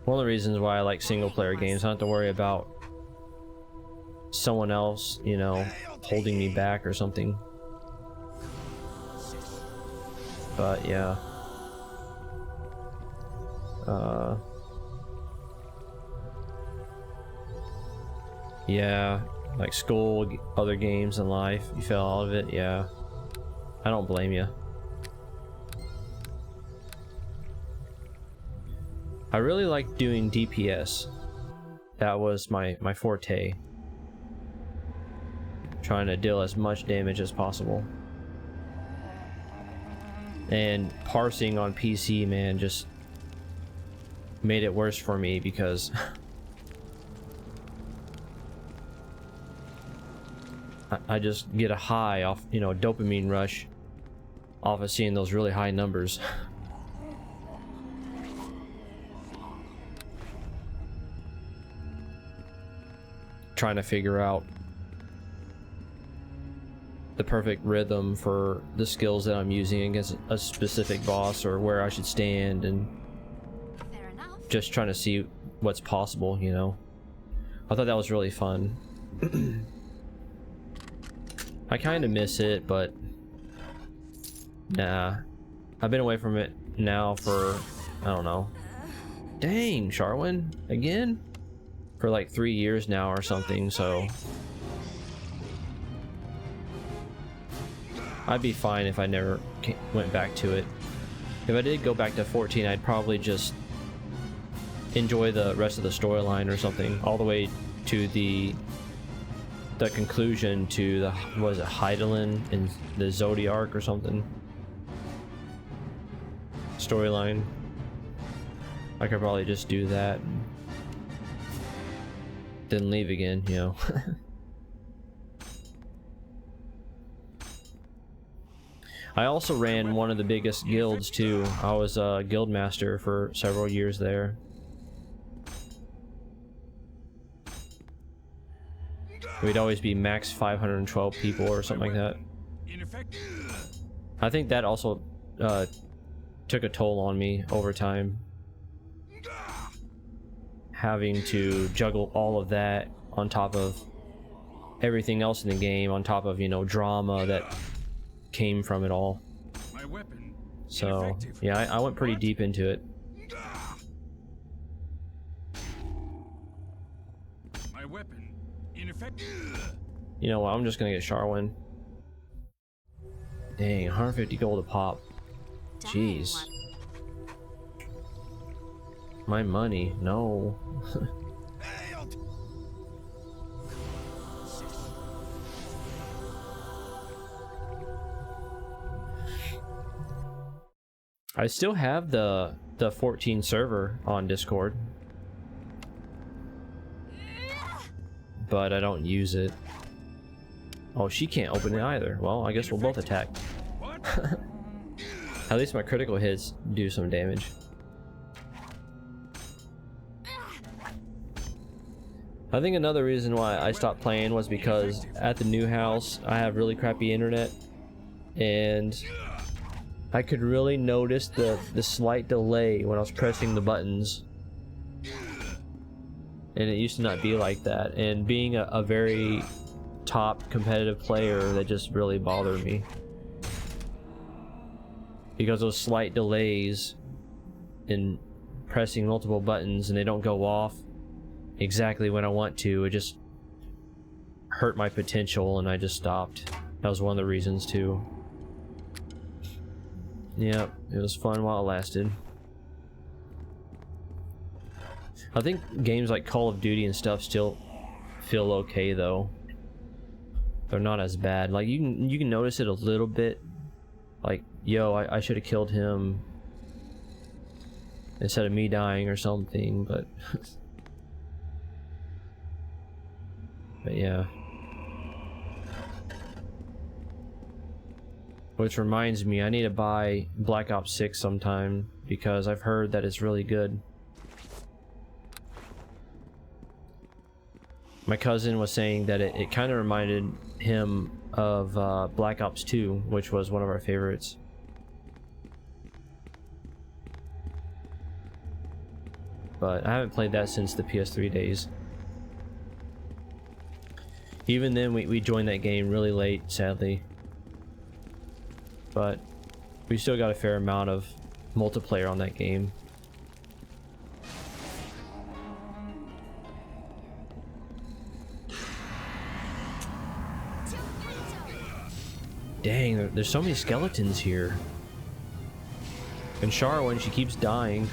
One of the reasons why I like single player games, I don't have to worry about someone else, you know, holding me back or something. But yeah. Yeah, like school, other games in life, you fell out of it. Yeah, I don't blame you. I really like doing DPS. That was my forte. Trying to deal as much damage as possible. And parsing on PC, man, just made it worse for me because I just get a high off, you know, a dopamine rush off of seeing those really high numbers. Trying to figure out the perfect rhythm for the skills that I'm using against a specific boss, or where I should stand, and Fair enough. just trying to see what's possible, you know. I thought that was really fun. I kind of miss it, but nah. I've been away from it now for, I don't know. Dang, Sharwin, again? For like 3 years now or something, so I'd be fine if I never went back to it. If I did go back to 14, I'd probably just enjoy the rest of the storyline or something, all the way to the conclusion to the, was it Heidelin in the Zodiac or something storyline. I could probably just do that, then leave again, you know. I also ran one of the biggest guilds too. I was a guild master for several years there. We'd always be max 512 people or something like that. I think that also took a toll on me over time. Having to juggle all of that on top of everything else in the game, on top of, you know, drama that came from it all. So yeah, I went pretty deep into it. My weapon ineffective. You know what, I'm just gonna get Sharwin. Dang, 150 gold a pop. Jeez. My money, no. I still have the 14 server on Discord, but I don't use it. Oh, she can't open it either. Well, I guess we'll both attack. At least my critical hits do some damage. I think another reason why I stopped playing was because at the new house I have really crappy internet, and I could really notice the slight delay when I was pressing the buttons, and it used to not be like that. And being a very top competitive player, that just really bothered me, because those slight delays in pressing multiple buttons and they don't go off exactly when I want to, it just hurt my potential, and I just stopped. That was one of the reasons too. Yep, it was fun while it lasted. I think games like Call of Duty and stuff still feel okay though. They're not as bad. Like you can notice it a little bit. Like, yo, I should have killed him instead of me dying or something, but but yeah. Which reminds me, I need to buy Black Ops 6 sometime, because I've heard that it's really good. My cousin was saying that it kind of reminded him of Black Ops 2, which was one of our favorites. But I haven't played that since the PS3 days. Even then, we joined that game really late, sadly. But we still got a fair amount of multiplayer on that game. Dang, there's so many skeletons here. And Charwin, she keeps dying.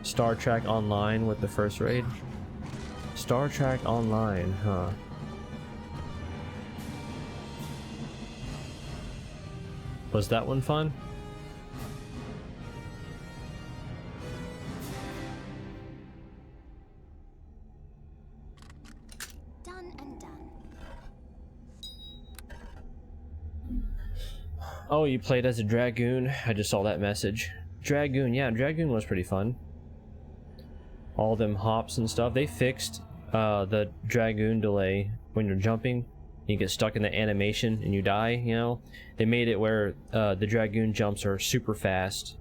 Star Trek Online with the first raid. Star Trek Online, huh? Was that one fun? Done and done. Oh, you played as a Dragoon? I just saw that message. Dragoon, yeah, Dragoon was pretty fun. All them hops and stuff. They fixed the Dragoon delay when you're jumping. You get stuck in the animation and you die, you know? They made it where the Dragoon jumps are super fast.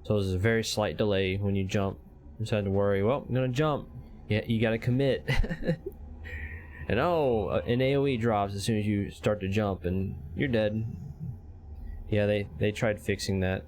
So there's a very slight delay when you jump. You just had to worry, well, I'm gonna jump. Yeah, you gotta commit. And oh, an AoE drops as soon as you start to jump and you're dead. Yeah, they tried fixing that.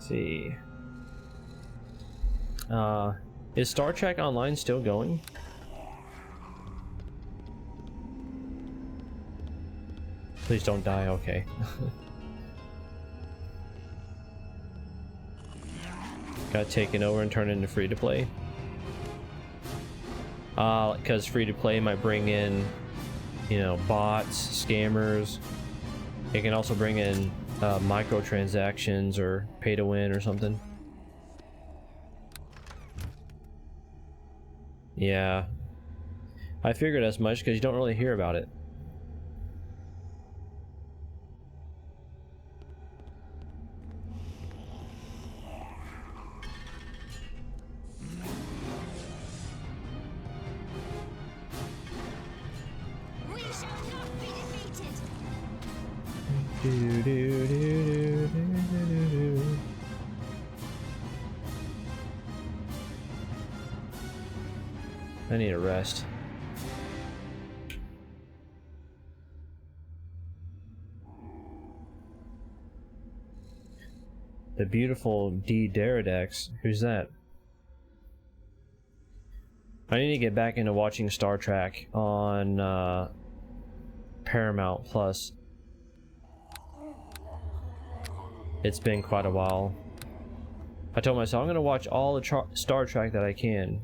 See. Is Star Trek Online still going? Please don't die, okay. Got taken over and turned into free to play. Because free to play might bring in, you know, bots, scammers. It can also bring in microtransactions or pay to win or something. Yeah, I figured as much because you don't really hear about it. We shall not be defeated. Do, do, do, do, do, do, do. I need a rest. The beautiful D. Deridex. Who's that? I need to get back into watching Star Trek on Paramount Plus. It's been quite a while. I told myself I'm gonna watch all the Star Trek that I can.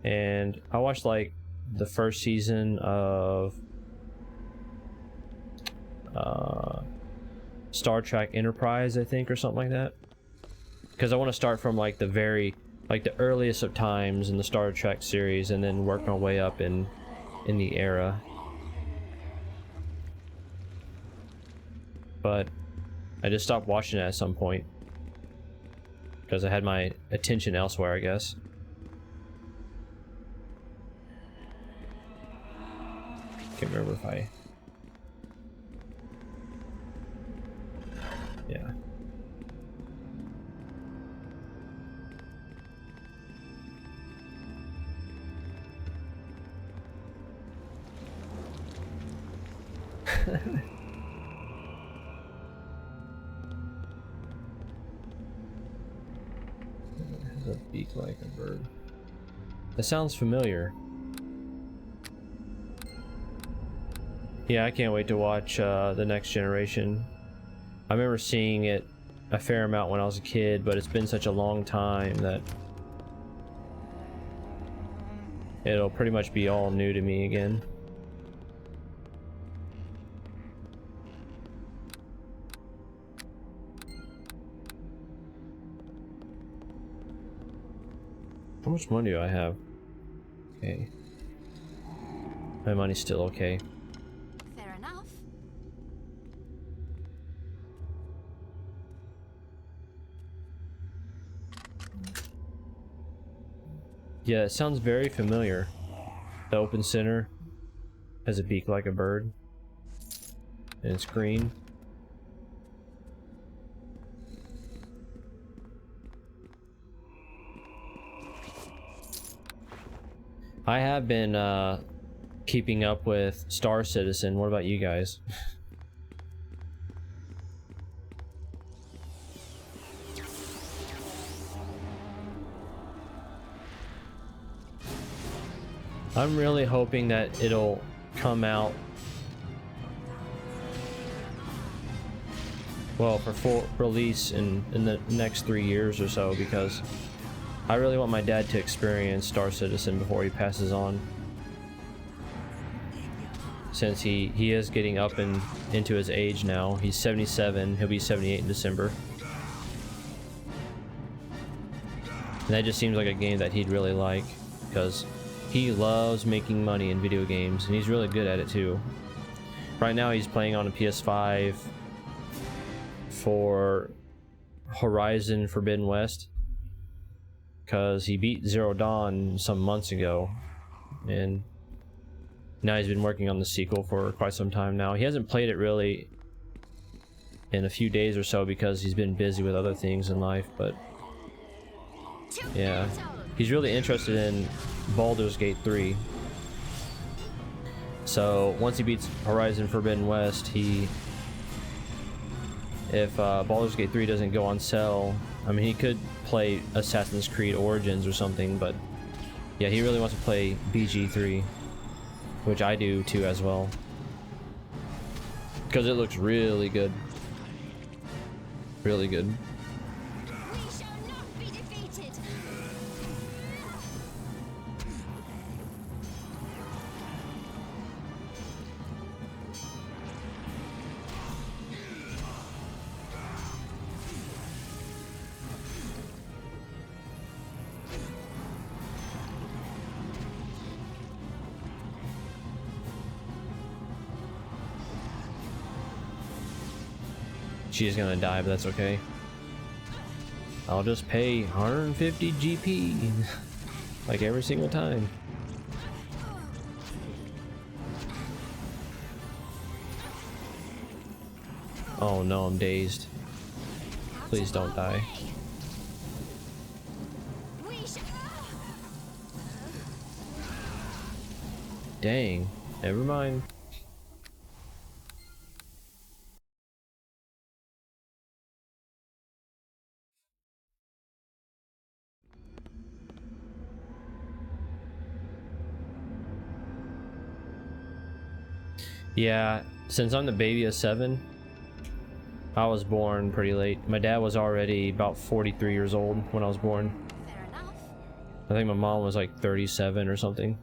And I watched like the first season of Star Trek Enterprise, I think, or something like that. Because I want to start from like the earliest of times in the Star Trek series, and then work my way up in the era. But I just stopped watching it at some point because I had my attention elsewhere, I guess. Can't remember if I... Yeah. Has a beak like a bird. That sounds familiar. Yeah, I can't wait to watch The Next Generation. I remember seeing it a fair amount when I was a kid, but it's been such a long time that it'll pretty much be all new to me again. How much money do I have? Okay. My money's still okay. Fair enough. Yeah, it sounds very familiar. The open center has a beak like a bird. And it's green. I have been keeping up with Star Citizen. What about you guys? I'm really hoping that it'll come out, well, for full release in the next 3 years or so, because I really want my dad to experience Star Citizen before he passes on. Since he is getting up into his age now. He's 77, he'll be 78 in December. And that just seems like a game that he'd really like, because he loves making money in video games, and he's really good at it too. Right now he's playing on a PS5 for Horizon Forbidden West, because he beat Zero Dawn some months ago, and now he's been working on the sequel for quite some time now. He hasn't played it really in a few days or so because he's been busy with other things in life, but yeah, he's really interested in Baldur's Gate 3. So once he beats Horizon Forbidden West, if Baldur's Gate 3 doesn't go on sale, I mean, he could play Assassin's Creed Origins or something, but yeah, he really wants to play BG3, which I do too as well, because it looks really good. Really good. We shall not be defeated. She's gonna die, but that's okay. I'll just pay 150 GP like every single time. Oh no, I'm dazed. Please don't die. We shall. Dang, never mind. Yeah, since I'm the baby of 7, I was born pretty late. My dad was already about 43 years old when I was born. Fair enough. I think my mom was like 37 or something.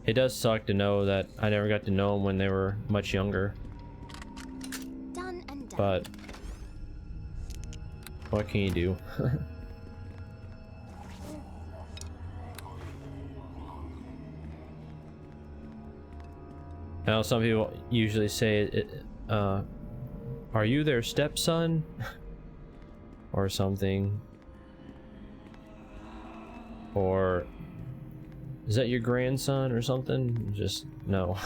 It does suck to know that I never got to know them when they were much younger, Done and done. but what can you do? Now, some people usually say, are you their stepson? Or something. Or, is that your grandson or something? Just, no.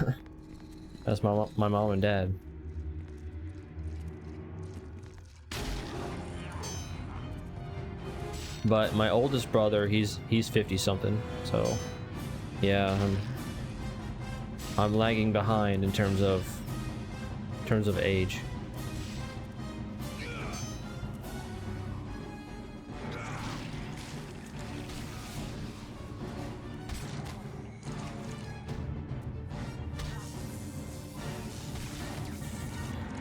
That's my mom and dad. But my oldest brother, he's 50 something, so yeah, I'm lagging behind in terms of age.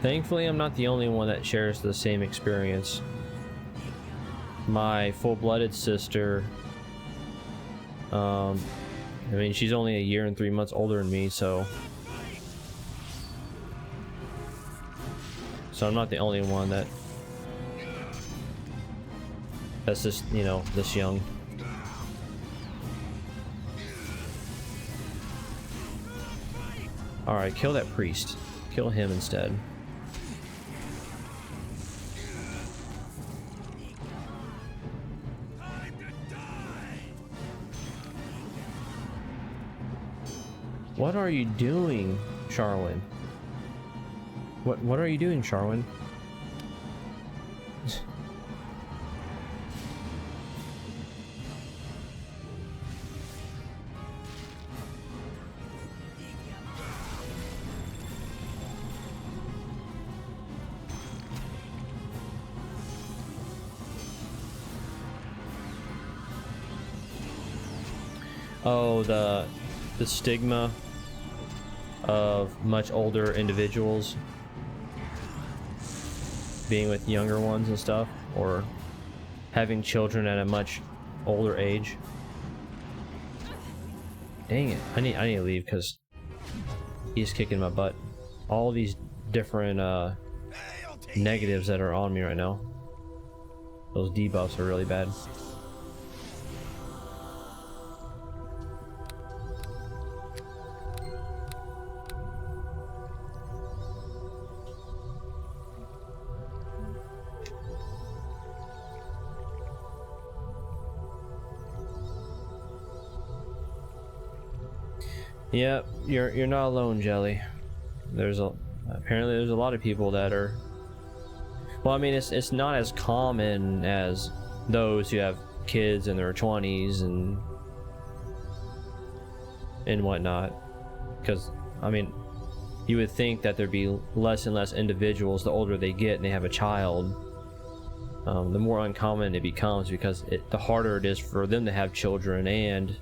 Thankfully, I'm not the only one that shares the same experience. My full-blooded sister, I mean, she's only a year and 3 months older than me, so I'm not the only one that's just, you know, this young. Alright, kill that priest. Kill him instead. What are you doing, Charwin? What are you doing, Charwin? Oh, the stigma of much older individuals being with younger ones and stuff, or having children at a much older age. Dang it, I need to leave because he's kicking my butt. All these different negatives that are on me right now. Those debuffs are really bad. Yep, you're not alone, Jelly. Apparently there's a lot of people that are. Well, I mean, it's not as common as those who have kids in their 20s and whatnot. Because I mean, you would think that there'd be less and less individuals the older they get and they have a child. The more uncommon it becomes, because the harder it is for them to have children, and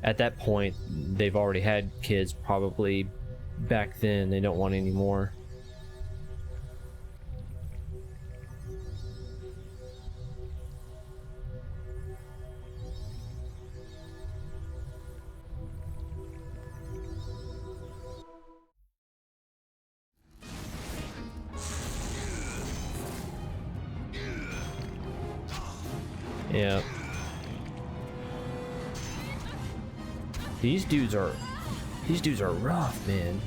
at that point they've already had kids probably back then. They don't want any more. Yeah. These dudes are rough, man.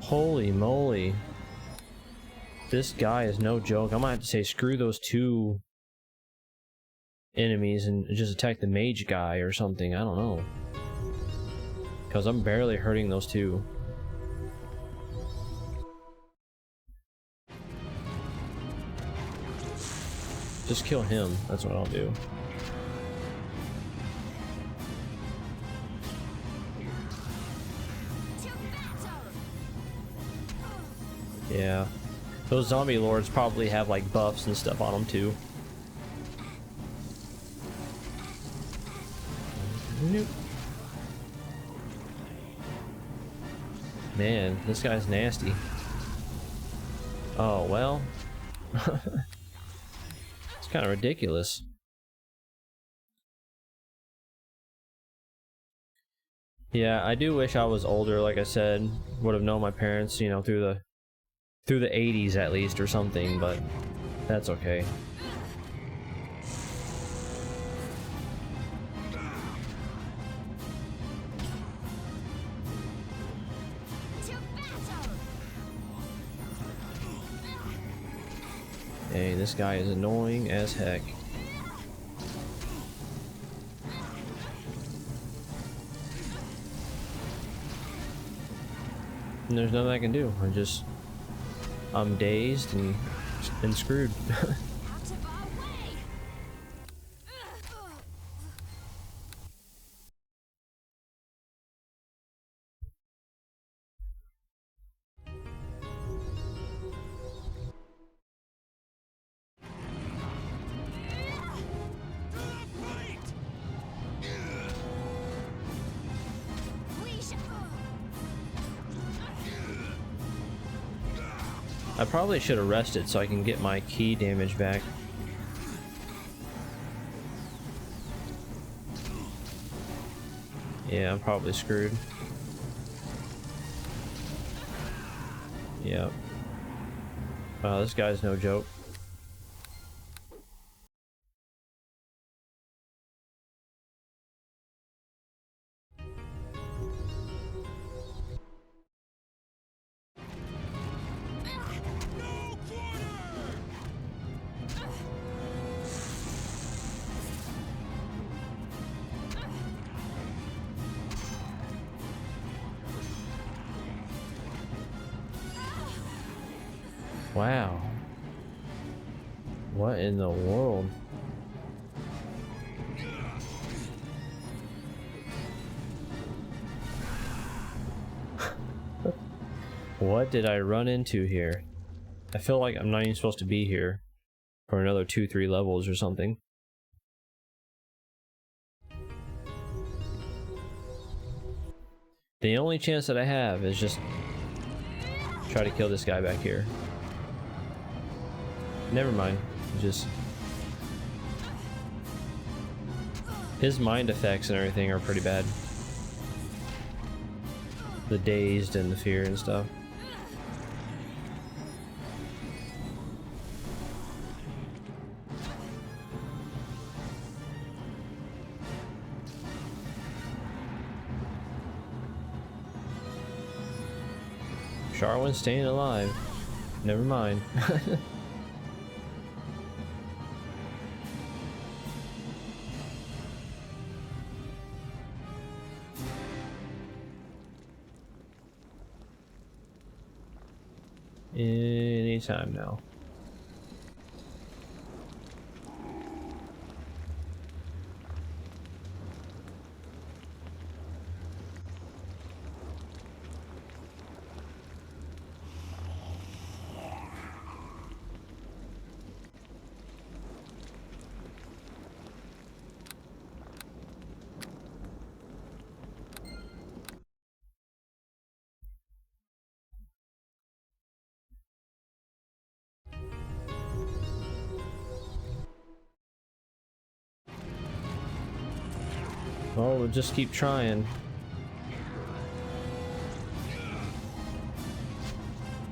Holy moly. This guy is no joke. I might have to say screw those two enemies and just attack the mage guy or something. I don't know. Because I'm barely hurting those two. Just kill him. That's what I'll do. Yeah. Those zombie lords probably have like buffs and stuff on them too. Nope. Man, this guy's nasty. Oh, well. It's kind of ridiculous. Yeah, I do wish I was older, like I said. Would have known my parents, you know, through the 80s at least or something, but that's okay. Hey, this guy is annoying as heck. And there's nothing I can do. I'm dazed and screwed. I probably should have rested so I can get my key damage back. Yeah, I'm probably screwed. Yep. Wow, this guy's no joke. Wow. What in the world? What did I run into here? I feel like I'm not even supposed to be here for another 2-3 levels or something. The only chance that I have is just try to kill this guy back here. Never mind. Just his mind effects and everything are pretty bad. The dazed and the fear and stuff. Charwin's staying alive. Never mind. Anytime now. Oh, we'll just keep trying.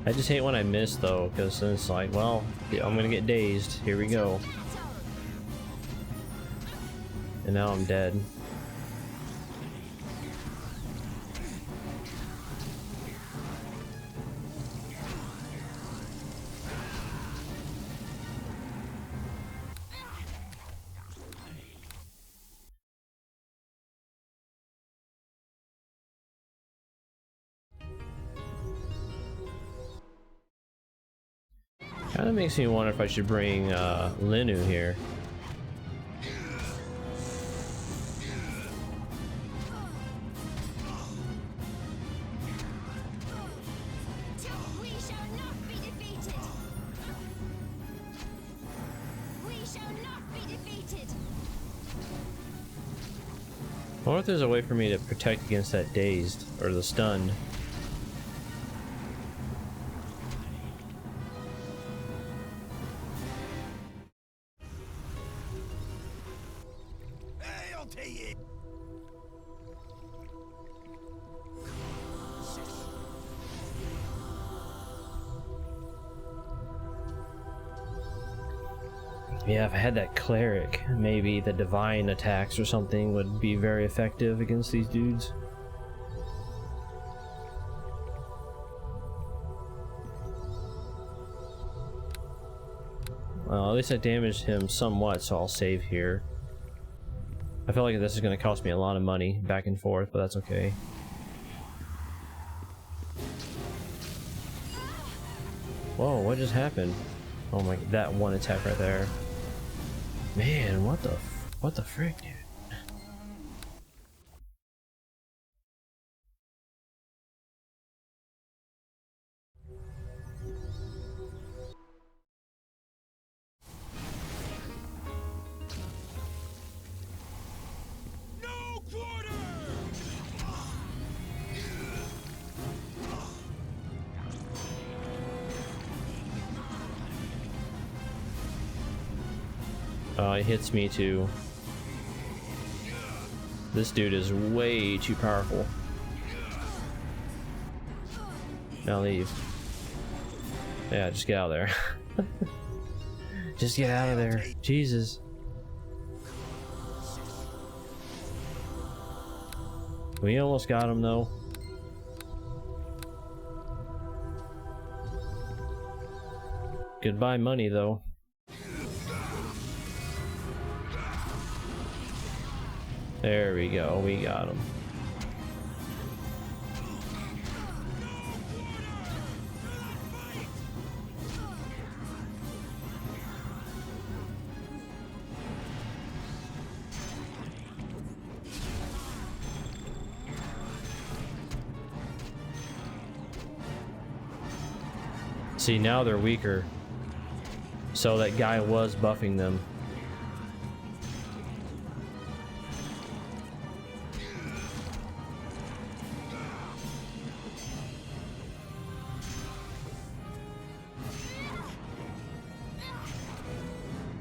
I just hate when I miss though, because then it's like, well, I'm gonna get dazed. Here we go. And now I'm dead. Kind of makes me wonder if I should bring Linu here. We shall not be defeated. We shall not be defeated. I wonder if there's a way for me to protect against that dazed or the stunned. Hey, I'll tell you. Yeah, if I had that cleric, maybe the divine attacks or something would be very effective against these dudes. Well, at least I damaged him somewhat, so I'll save here. I feel like this is going to cost me a lot of money back and forth, but that's okay. Whoa, what just happened? Oh my, that one attack right there. Man, what the frick, dude? No quarter! It hits me too. This dude is way too powerful. Now leave. Yeah, just get out of there. Just get out of there. Jesus. We almost got him though. Goodbye money though. There we go, we got him. See, now they're weaker. So that guy was buffing them.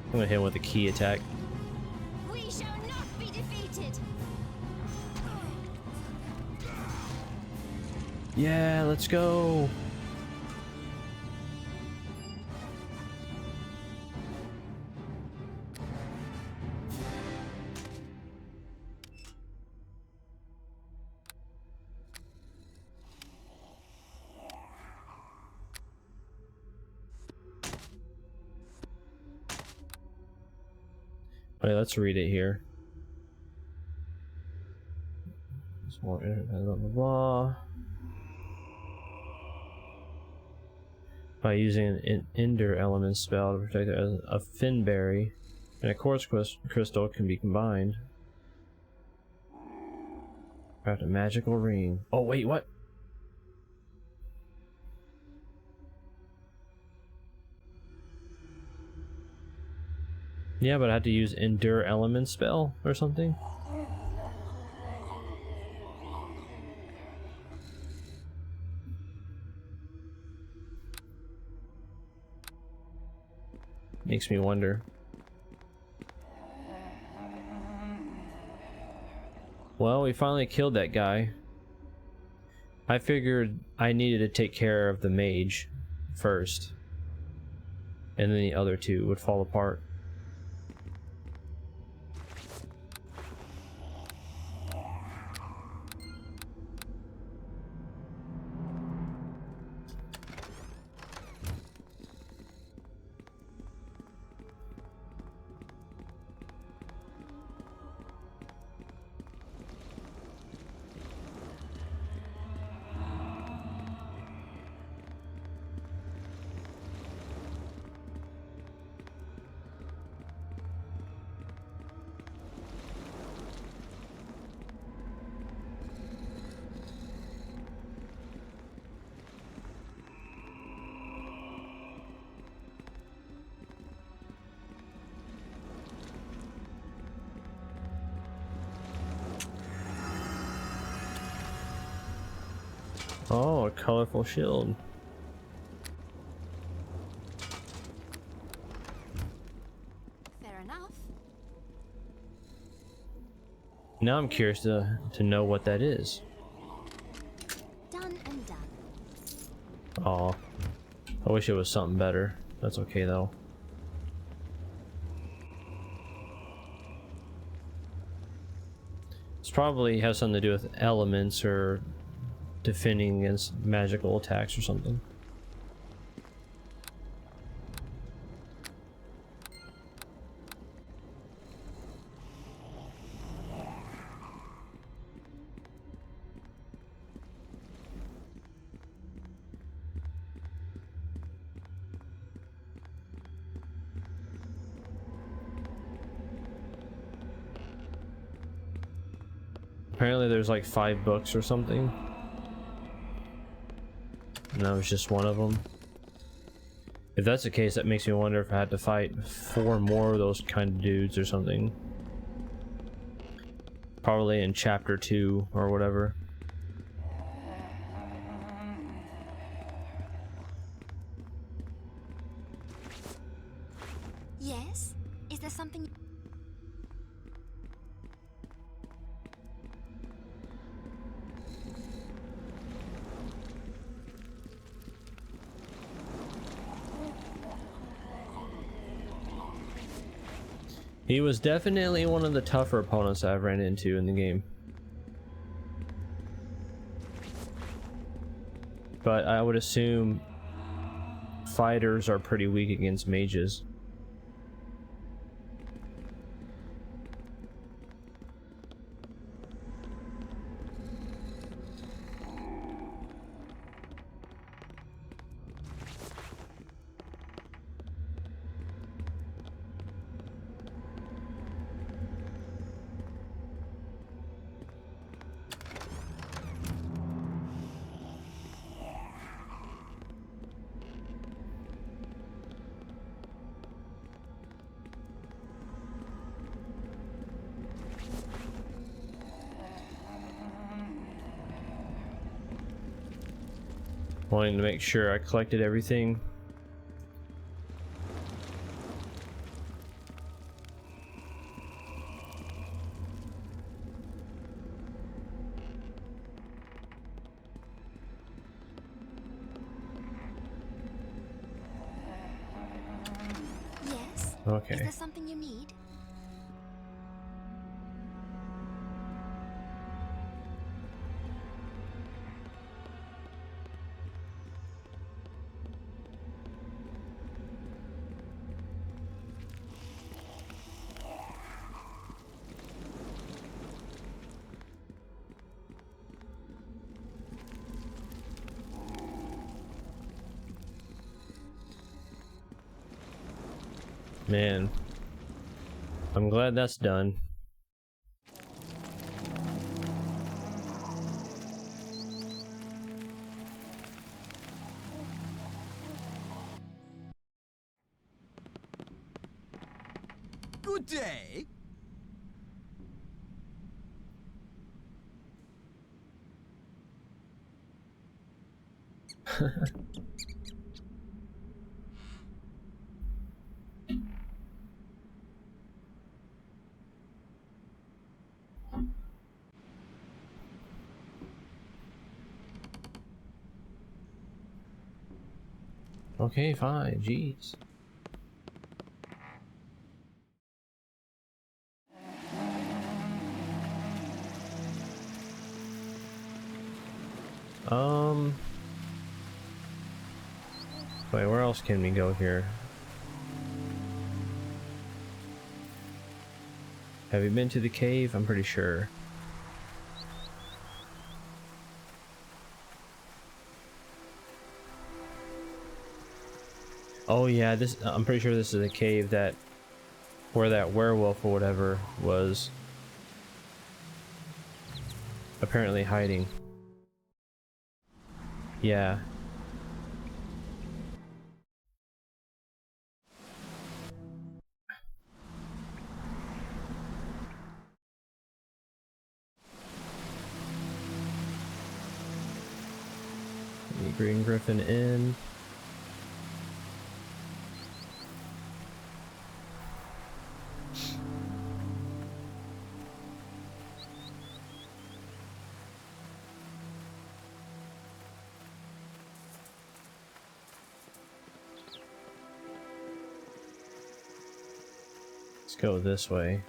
I'm gonna hit him with a key attack. We shall not be defeated. Yeah, let's go. Wait, let's read it here. Blah, blah, blah. By using an Ender element spell to protect it, a Finberry and a Quartz crystal can be combined. Craft a magical ring. Oh wait, what? Yeah, but I had to use Endure element spell or something. Makes me wonder. Well, we finally killed that guy. I figured I needed to take care of the mage first, and then the other two would fall apart. Oh, a colorful shield. Fair enough. Now I'm curious to know what that is. Done and done. Aw. I wish it was something better. That's okay though. It's probably has something to do with elements or defending against magical attacks or something. Apparently there's like 5 books or something. And that was just one of them. If that's the case, that makes me wonder if I had to fight 4 more of those kind of dudes or something. Probably in chapter 2 or whatever. Yes? Is there something... He was definitely one of the tougher opponents I've ran into in the game. But I would assume fighters are pretty weak against mages. Wanting to make sure I collected everything. Yes? Okay. Is there something you need? Man, I'm glad that's done. Good day. Okay, fine, jeez. Wait, where else can we go here? Have you been to the cave? I'm pretty sure. Oh yeah, this, I'm pretty sure this is a cave that, where that werewolf or whatever was apparently hiding. Yeah. The Green Griffin Inn. Let's go this way.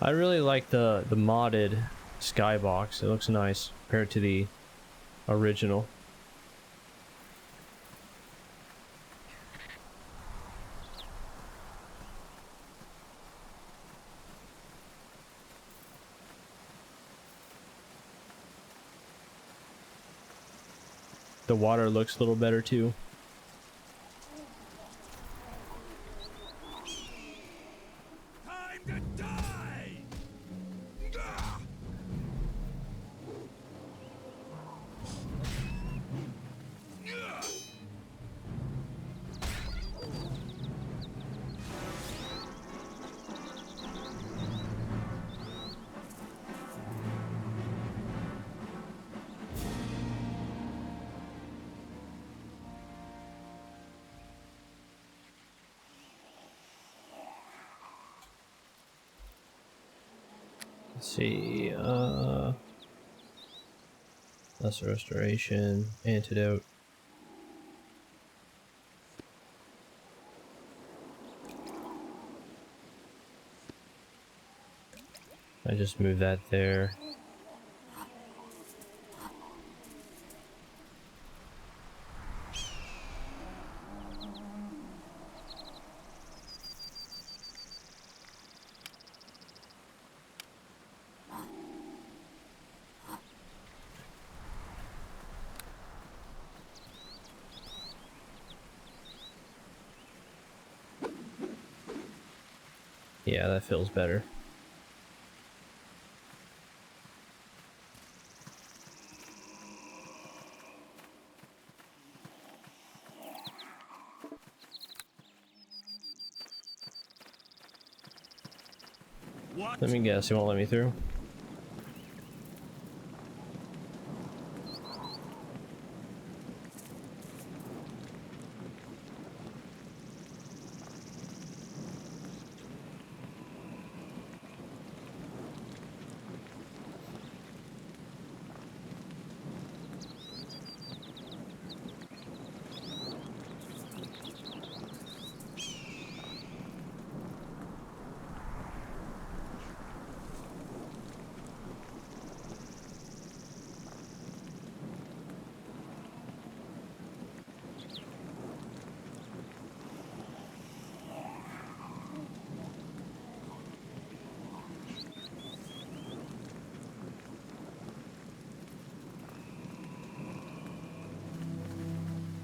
I really like the modded skybox. It looks nice compared to the original. The water looks a little better too. Time to die! Gah! Gah! Let's see, lesser restoration, antidote. I just moved that there. Yeah, that feels better. What? Let me guess, he won't let me through.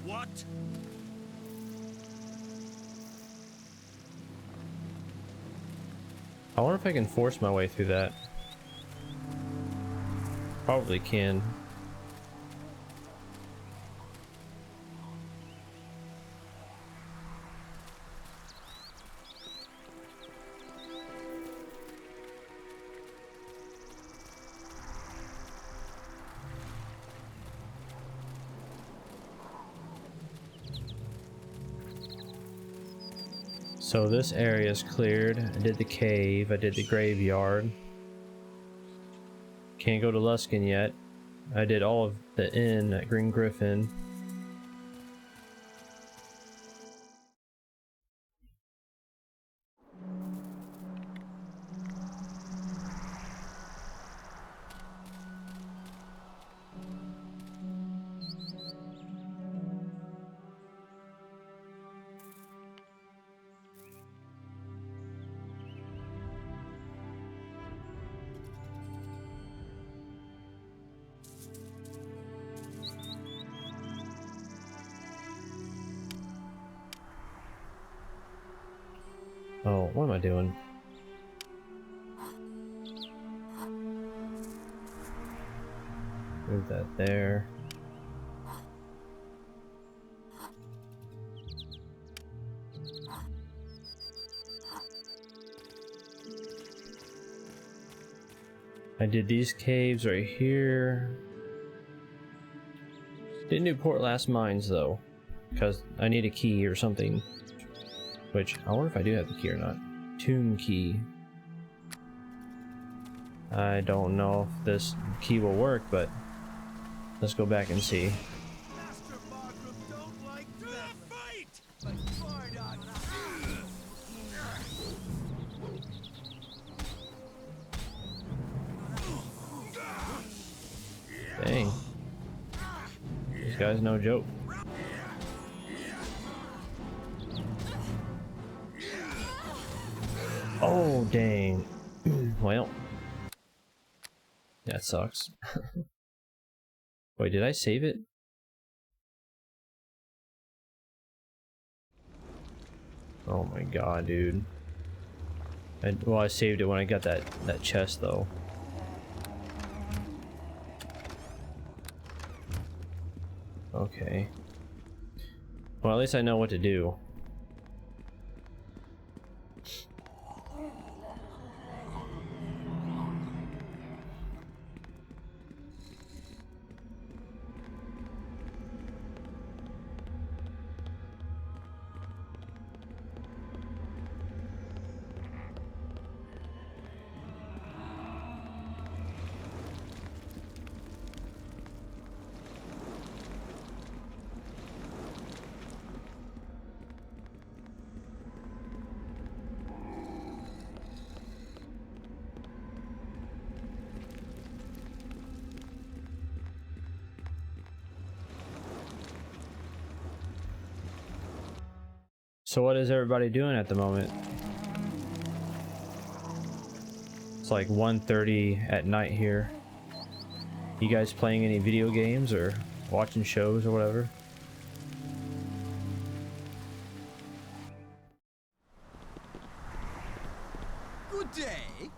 What? I wonder if I can force my way through that. Probably can. So this area is cleared. I did the cave, I did the graveyard. Can't go to Luskin yet. I did all of the inn at Green Griffin. Oh, what am I doing? Move that there. I did these caves right here. Didn't do Port Last Mines though, because I need a key or something. Which, I wonder if I do have the key or not. Tomb key. I don't know if this key will work, but let's go back and see. Master Markram don't like to the fight! But Bardock... Dang. This guy's no joke. Oh, dang. Well. That sucks. Wait, did I save it? Oh my god, dude. Well, I saved it when I got that chest, though. Okay. Well, at least I know what to do. So what is everybody doing at the moment? It's like 1:30 at night here. You guys playing any video games or watching shows or whatever? day.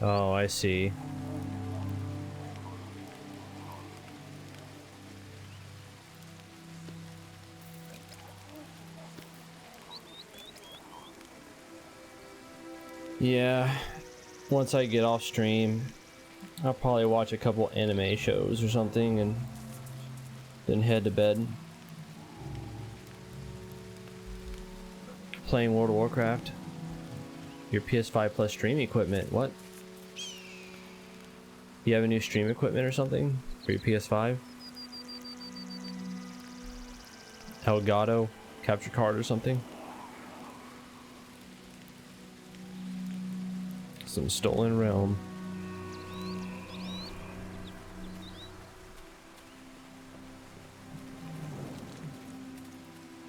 Oh, I see. Yeah, once I get off stream, I'll probably watch a couple anime shows or something and then head to bed. Playing World of Warcraft. Your PS5 plus stream equipment. What? You have a new stream equipment or something for your PS5? Elgato capture card or something? Some stolen realm.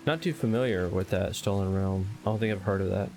Not too familiar with that stolen realm. I don't think I've heard of that.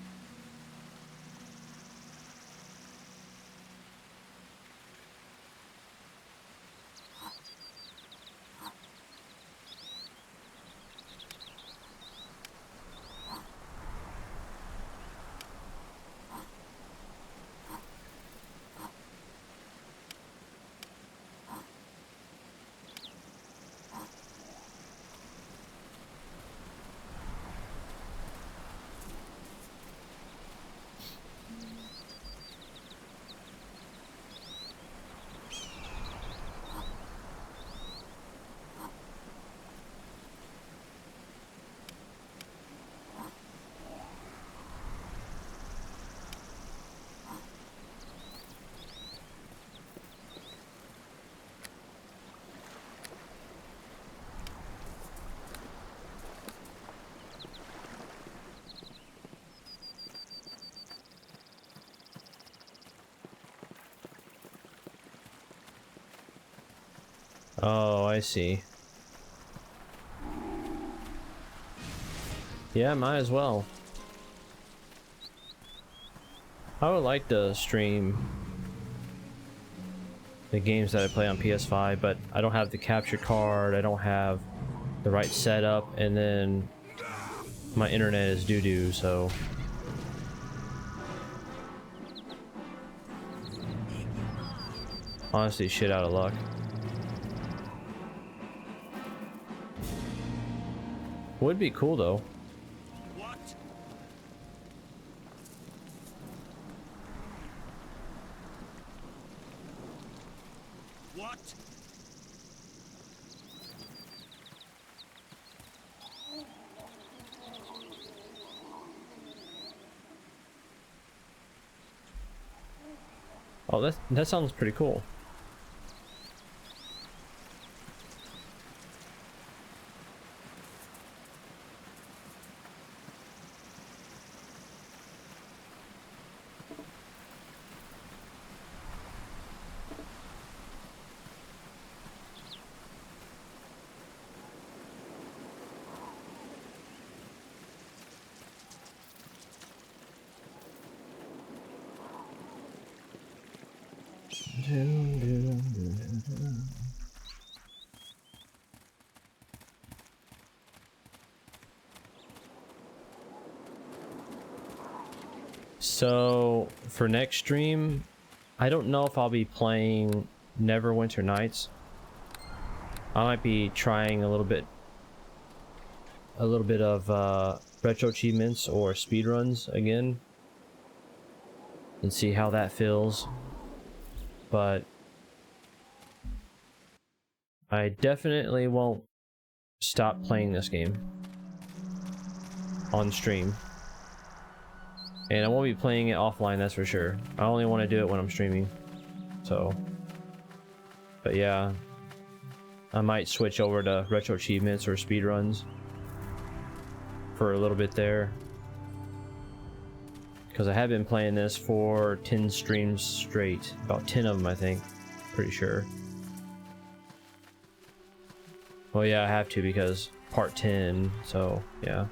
Oh, I see. Yeah, might as well. I would like to stream the games that I play on PS5, but I don't have the capture card, I don't have the right setup, and then my internet is doo-doo, so... Honestly, shit out of luck. Would be cool though. What? What? Oh, that sounds pretty cool. So for next stream, I don't know if I'll be playing Neverwinter Nights. I might be trying a little bit of retro achievements or speedruns again and see how that feels. But I definitely won't stop playing this game on stream. And I won't be playing it offline, that's for sure. I only want to do it when I'm streaming. So, but yeah, I might switch over to retro achievements or speedruns for a little bit there. Because I have been playing this for 10 streams straight. About 10 of them, I think. Pretty sure. Well, yeah, I have to because part 10, so yeah.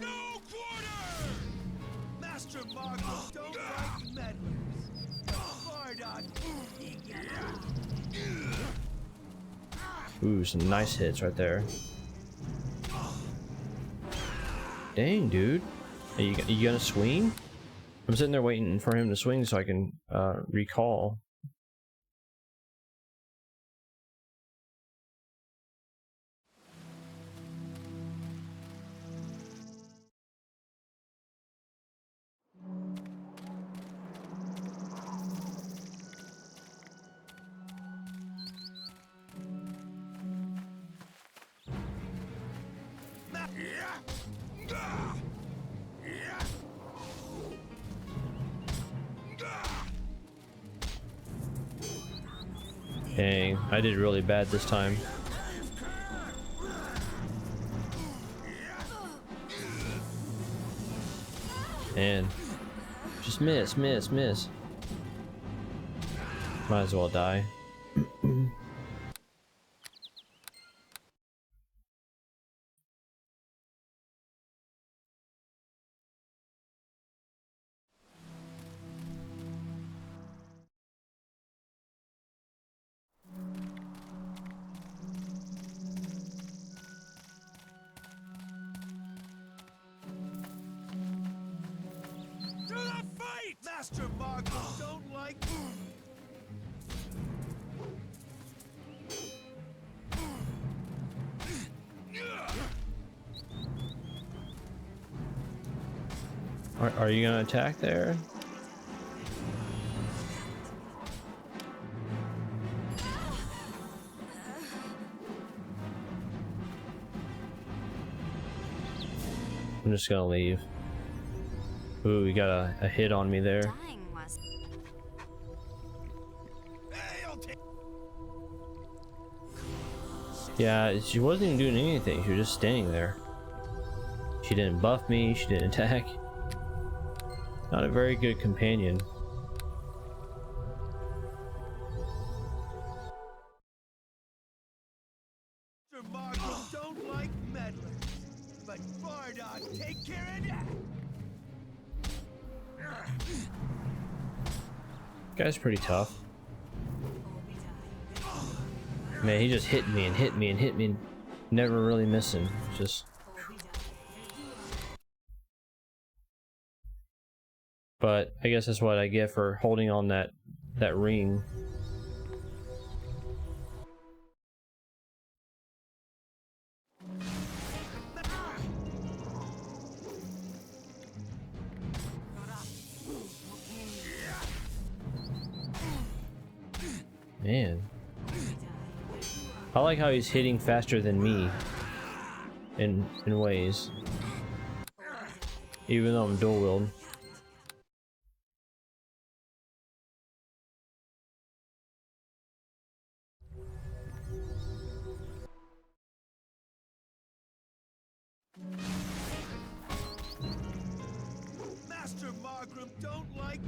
No quarter! Ooh, some nice hits right there. Dang, dude. Are you gonna swing? I'm sitting there waiting for him to swing so I can recall. Dang, I did really bad this time. And just miss. Might as well die. To the fight! Master Markham don't like... Are you gonna attack there? I'm just gonna leave. Ooh, we got a hit on me there. Dying was. Hey, I'll take... Yeah, she wasn't even doing anything. She was just standing there. She didn't buff me. She didn't attack. Not a very good companion. Master Markham don't like meddlers. But Bardock, take care of that! Guy's pretty tough. Man, he just hit me and hit me and hit me, never really missing. Just. But I guess that's what I get for holding on that ring. Man. I like how he's hitting faster than me in ways. Even though I'm dual wield. Master Markham don't like...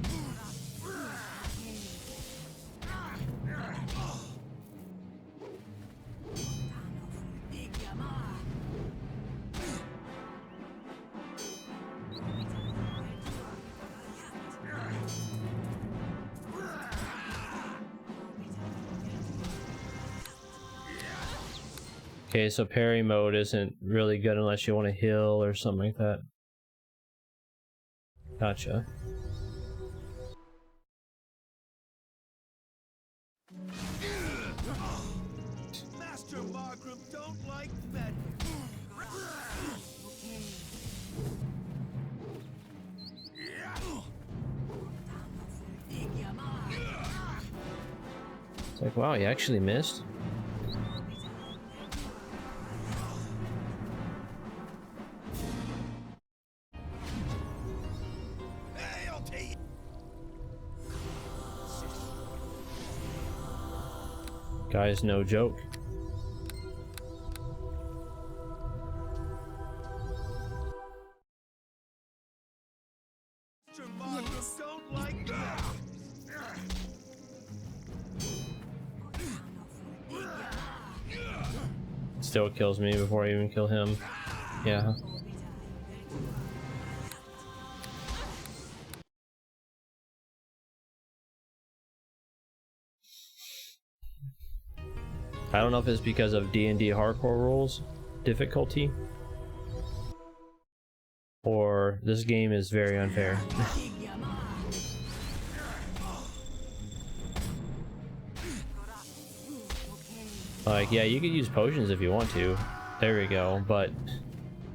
Okay, so parry mode isn't really good unless you want to heal or something like that. Gotcha. Master Markham don't like meddlers. It's like, wow, he actually missed. Hey, I'll take... Guy's no joke. Master Markham Yes. don't like meddlers. Still kills me before I even kill him. Yeah. I don't know if it's because of D&D hardcore rules difficulty, or this game is very unfair. Like, yeah, you could use potions if you want to. There we go, but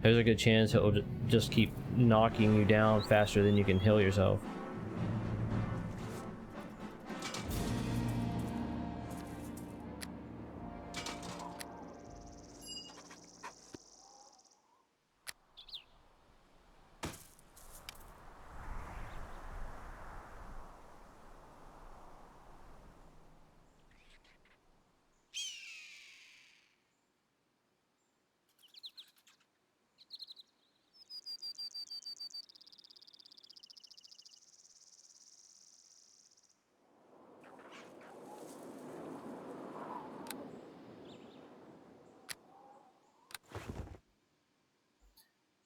there's a good chance it'll just keep knocking you down faster than you can heal yourself.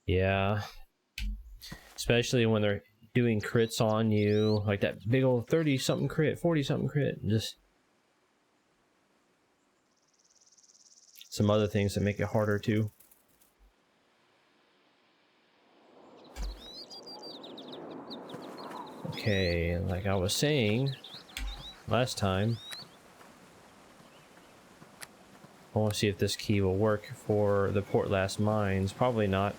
Yeah, especially when they're doing crits on you, like that big old 30-something crit, 40-something crit, and just some other things that make it harder too. Okay, like I was saying last time, I want to see if this key will work for the Portlast mines. Probably not,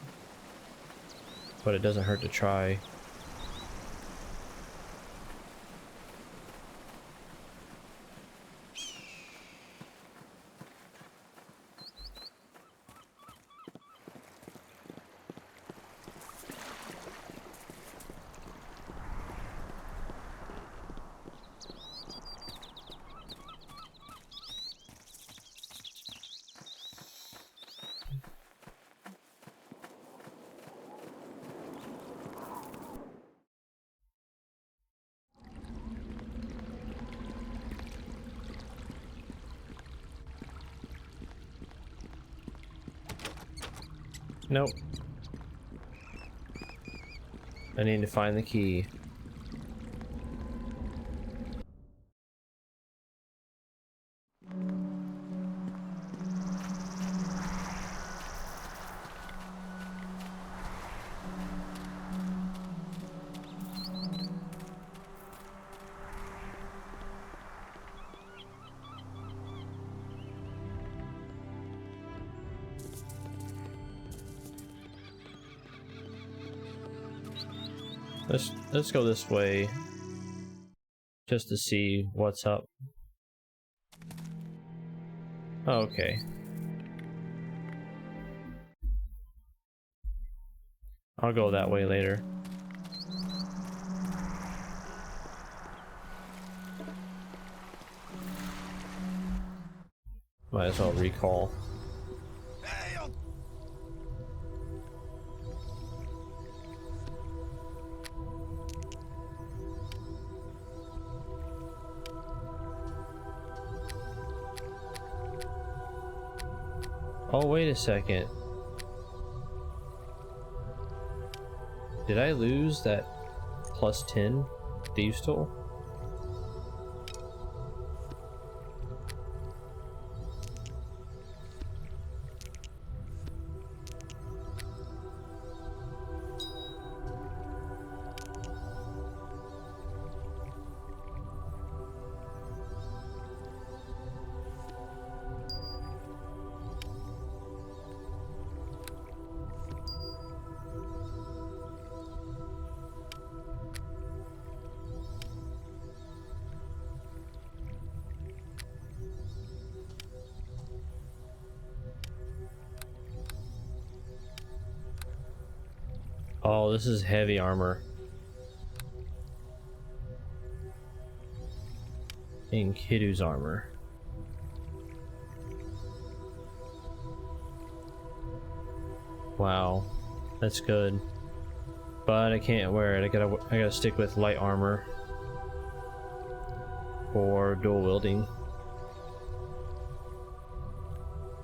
but it doesn't hurt to try. Nope. I need to find the key. Let's go this way just to see what's up. Oh, okay. I'll go that way later. Might as well recall. Oh, wait a second. Did I lose that plus 10 Thieves Tool? Oh, this is heavy armor. And Kiddu's armor. Wow, that's good. But I can't wear it. I gotta stick with light armor for dual wielding.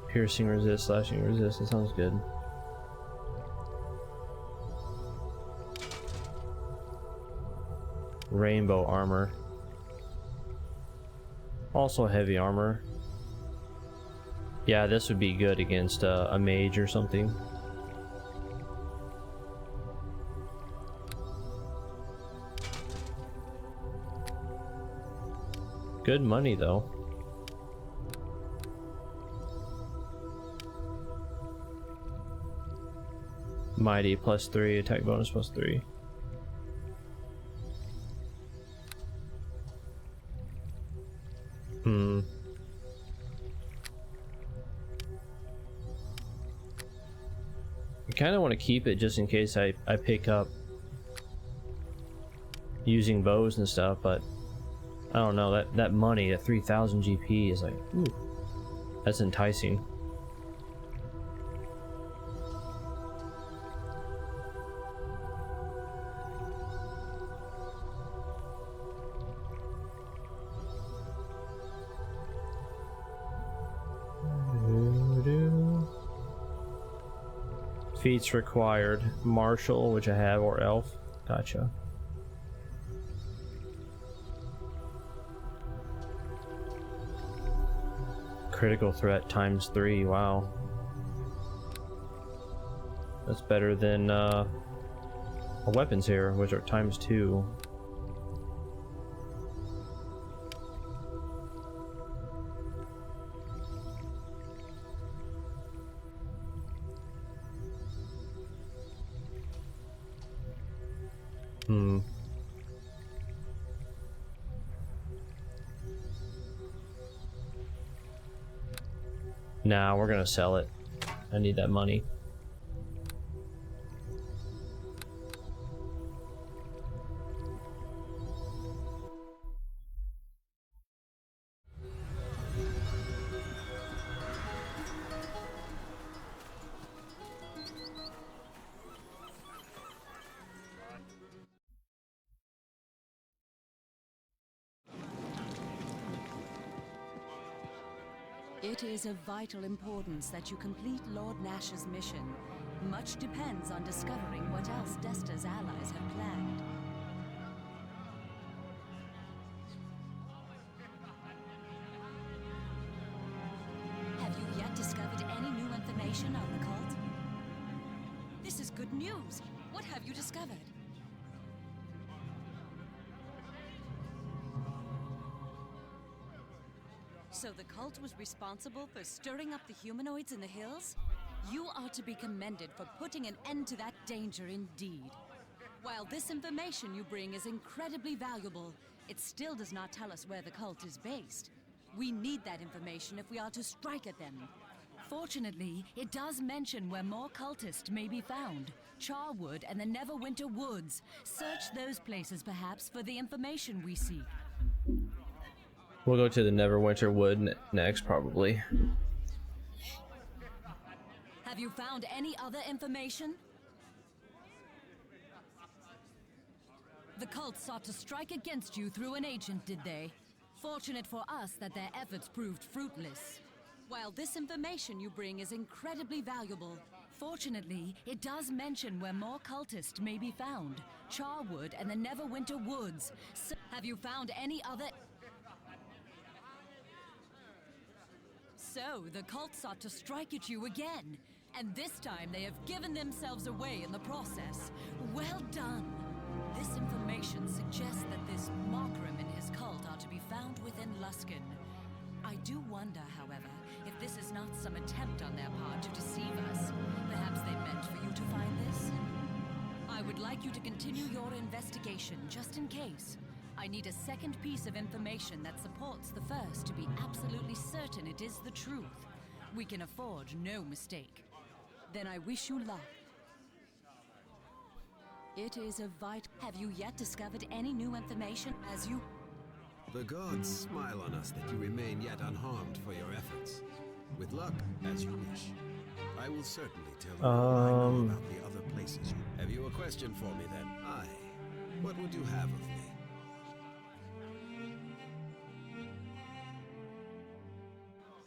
Piercing resist, slashing resist. That sounds good. Rainbow armor. Also heavy armor. Yeah, this would be good against a mage or something. Good money though. Mighty +3, attack bonus +3. I kind of want to keep it just in case I pick up using bows and stuff, but I don't know, that money at 3,000 GP is like, ooh, that's enticing. Feats required: martial, which I have, or elf. Gotcha. Critical threat ×3. Wow, that's better than weapons here, which are ×2. Nah, we're gonna sell it. I need that money. It is of vital importance that you complete Lord Nash's mission. Much depends on discovering what else Desta's allies have planned. Have you yet discovered any new information on the cult? This is good news. What have you discovered? So the cult was responsible for stirring up the humanoids in the hills? You are to be commended for putting an end to that danger indeed. While this information you bring is incredibly valuable, it still does not tell us where the cult is based. We need that information if we are to strike at them. Fortunately, it does mention where more cultists may be found. Charwood and the Neverwinter Woods. Search those places perhaps for the information we seek. We'll go to the Neverwinter Wood next, probably. Have you found any other information? The cult sought to strike against you through an agent, did they? Fortunate for us that their efforts proved fruitless. While this information you bring is incredibly valuable, fortunately, it does mention where more cultists may be found. Charwood and the Neverwinter Woods. Have you found any other... So, the cult sought to strike at you again, and this time they have given themselves away in the process. Well done! This information suggests that this Markram and his cult are to be found within Luskan. I do wonder, however, if this is not some attempt on their part to deceive us. Perhaps they meant for you to find this? I would like you to continue your investigation, just in case. I need a second piece of information that supports the first to be absolutely certain it is the truth. We can afford no mistake. Then I wish you luck. It is a vital... Have you yet discovered any new information as you... The gods smile on us that you remain yet unharmed for your efforts. With luck, as you wish. I will certainly tell you all I know about the other places you... Have you a question for me then? Aye. What would you have of me?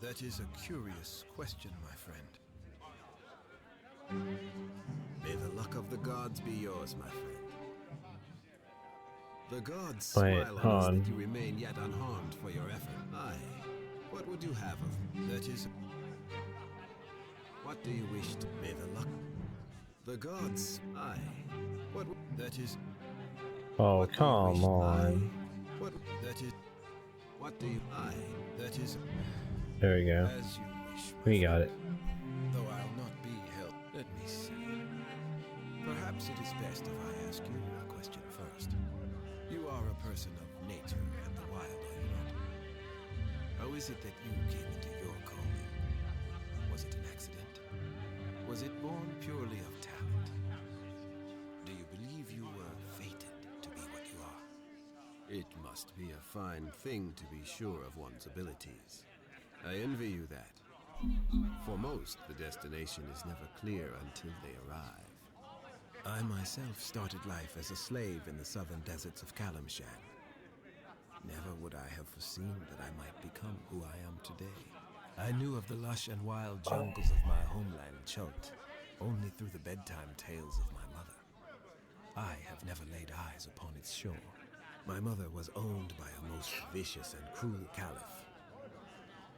That is a curious question, my friend. May the luck of the gods be yours, my friend. The gods smile on us that you remain yet unharmed for your effort. Aye. What would you have of me? That is... What do you wish to? May the luck. The gods. Aye. What? That is. Oh, What do you come wish? on. Aye. What? That is. What do you? Aye. That is. There we go. As you wish. my We got it. friend. Though I'll not be held. Let me see. Perhaps it is best if I ask you a question first. You are a person of nature and the wild, are you not? How is it that you came into your calling? Was it an accident? Was it born purely of talent? Do you believe you were fated to be what you are? It must be a fine thing to be sure of one's abilities. I envy you that. For most, the destination is never clear until they arrive. I myself started life as a slave in the southern deserts of Kalimshan. Never would I have foreseen that I might become who I am today. I knew of the lush and wild jungles of my homeland Chult only through the bedtime tales of my mother. I have never laid eyes upon its shore. My mother was owned by a most vicious and cruel caliph.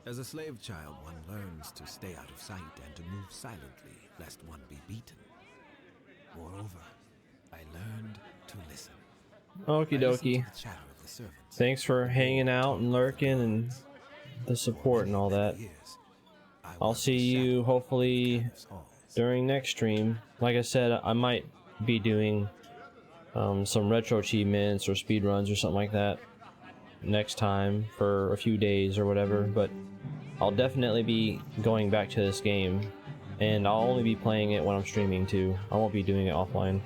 As a slave child, one learns to stay out of sight and to move silently, lest one be beaten. Moreover, I learned to listen. Okie I listened to dokie. the chatter of the servants. Thanks for hanging out and lurking and the support and all that. I'll see you hopefully during next stream. Like I said, I might be doing some retro achievements or speed runs or something like that next time for a few days or whatever, but I'll definitely be going back to this game, and I'll only be playing it when I'm streaming too. I won't be doing it offline.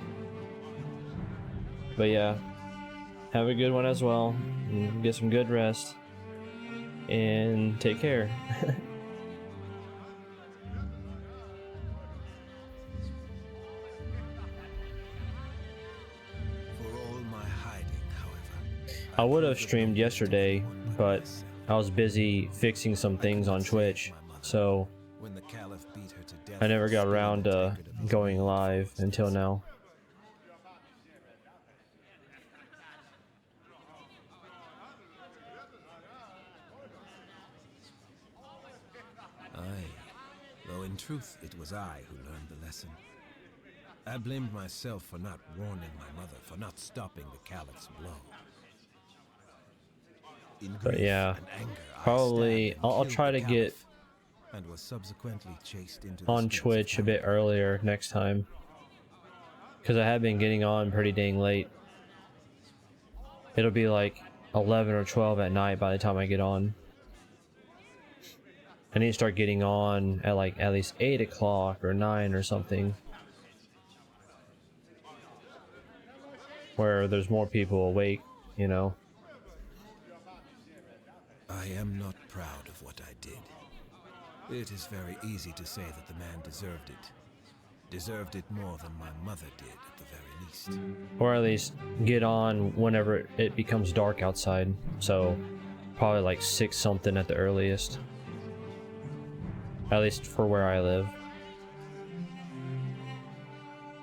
But yeah, have a good one as well, and get some good rest, and take care. For all my hiding, however, I would have streamed yesterday, but I was busy fixing some things on Twitch, so when the caliph beat her to death, I never got around to going live until now. Aye, though in truth it was I who learned the lesson. I blamed myself for not warning my mother, for not stopping the caliph's blow. In But grief yeah, and anger, I probably stabbed and I'll killed try the to get caliph, and was subsequently chased into the on streets of Twitch a bit Camelot. earlier next time, because I have been getting on pretty dang late. It'll be like 11 or 12 at night by the time I get on. I need to start getting on at like at least 8 o'clock or 9 or something, where there's more people awake, you know. I am not proud of what I did. It is very easy to say that the man deserved it. Deserved it more than my mother did, at the very least. Or at least get on whenever it becomes dark outside, so probably like 6 something at the earliest. At least for where I live.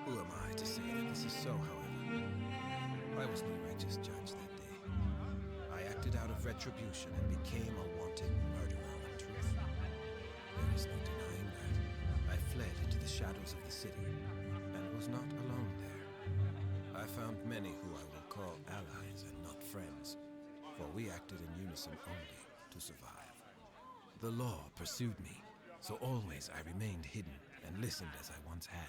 Who am I to say that this is so, however? I was no righteous judge that day. I acted out of retribution and became a wanted murderer in truth. There is no denying that. I fled into the shadows of the city, and was not alone there. I found many who I will call allies and not friends, for we acted in unison only to survive. The law pursued me, so always I remained hidden and listened as I once had.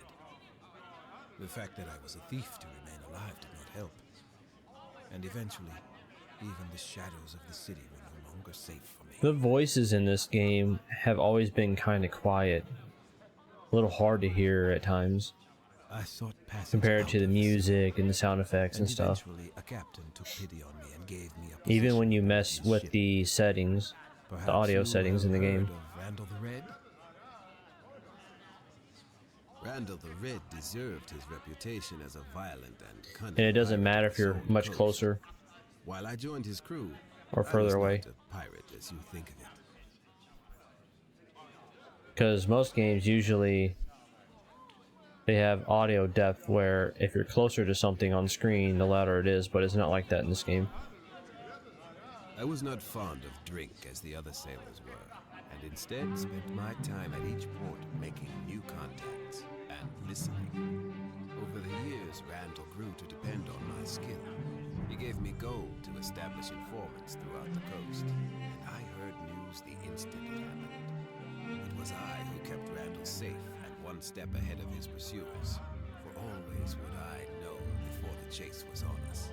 The fact that I was a thief to remain alive did not help. And eventually, even the shadows of the city were no longer safe for me. The voices in this game have always been kind of quiet. A little hard to hear at times, I sought passage compared out to the of city, music and the sound effects and stuff. eventually a captain took pity on me and gave me a Even when position you on mess his with ship. the settings, Perhaps the audio you settings in the have game. heard of Randall the Red? Randall the Red deserved his reputation as a violent and cunning And it doesn't pirate matter of if you're his own much coast. closer While I joined his crew, or I further was away. not a pirate as you think of it. Because most games usually they have audio depth where if you're closer to something on screen, the louder it is, but it's not like that in this game. I was not fond of drink as the other sailors were, and instead spent my time at each port making new skill. He gave me gold to establish informants throughout the coast, and I heard news the instant it happened. It was I who kept Randall safe and one step ahead of his pursuers, for always would I know before the chase was on us.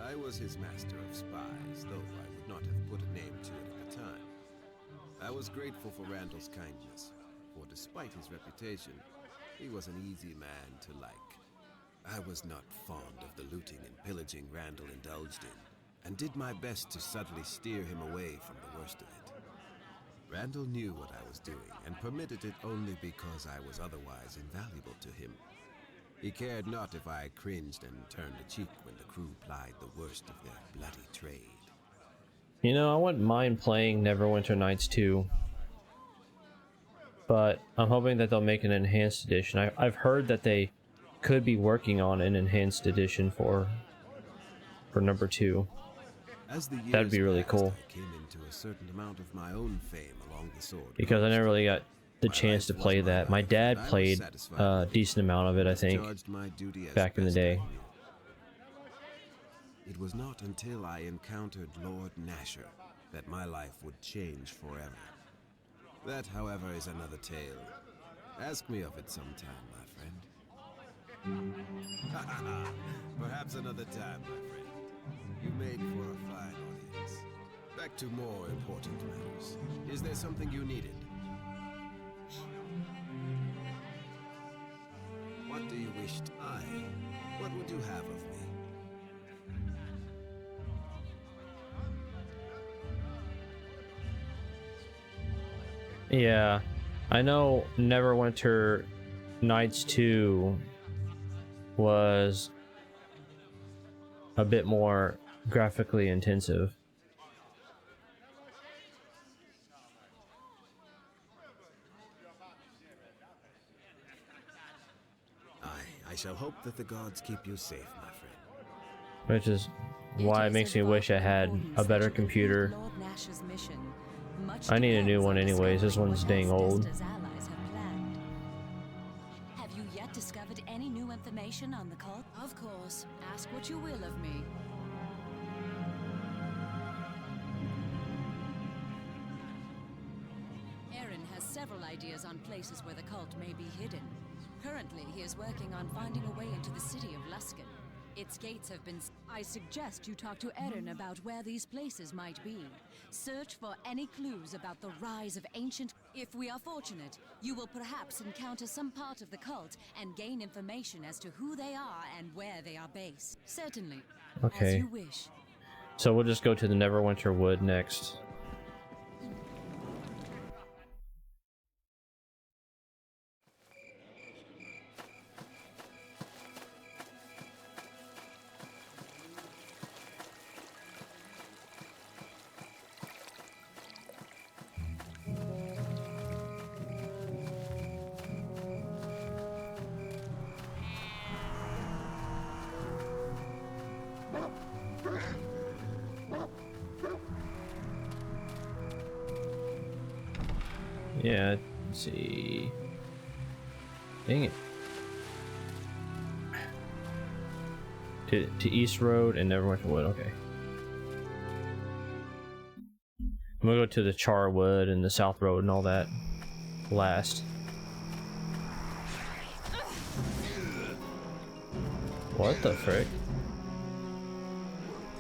I was his master of spies, though I would not have put a name to it at the time. I was grateful for Randall's kindness, for despite his reputation, he was an easy man to like. I was not fond of the looting and pillaging Randall indulged in, and did my best to subtly steer him away from the worst of it. Randall knew what I was doing, and permitted it only because I was otherwise invaluable to him. He cared not if I cringed and turned a cheek when the crew plied the worst of their bloody trade. You know, I wouldn't mind playing Neverwinter Nights 2, but I'm hoping that they'll make an enhanced edition. I've heard that they could be working on an enhanced edition for number 2. As the years That'd be really passed, cool. I came into a certain amount of my own fame along the sword Because I coast. never really got the My chance to life was play my that. My life, dad and I was played satisfied a with it. decent amount of it, I think, Discharged my duty as back in the best I day. knew. It was not until I encountered Lord Nasher that my life would change forever. That, however, is another tale. Ask me of it sometime, my friend. Perhaps another time, my friend. You made for a fine audience. Back to more important matters. Is there something you needed? What do you wish to... What would you have of me? Yeah, I know Neverwinter Nights 2 was a bit more graphically intensive. I shall hope that the gods keep you safe, my friend. Which is why it makes me wish I had a better computer. I need a new one anyways. This one's dang old. Have you yet discovered any new information on the cult? Of course. Ask what you will of me. Aaron has several ideas on places where the cult may be hidden. Currently, he is working on finding a way into the city of Luskan. Its gates have been... I suggest you talk to Aaron about where these places might be. Search for any clues about the rise of ancient... If we are fortunate, you will perhaps encounter some part of the cult and gain information as to who they are and where they are based. Certainly. Okay. As you wish. So we'll just go to the Neverwinter Wood next. Yeah, let's see. Dang it. To East Road and Neverwinter Wood, okay. I'm gonna go to the Charwood and the South Road and all that last. What the frick?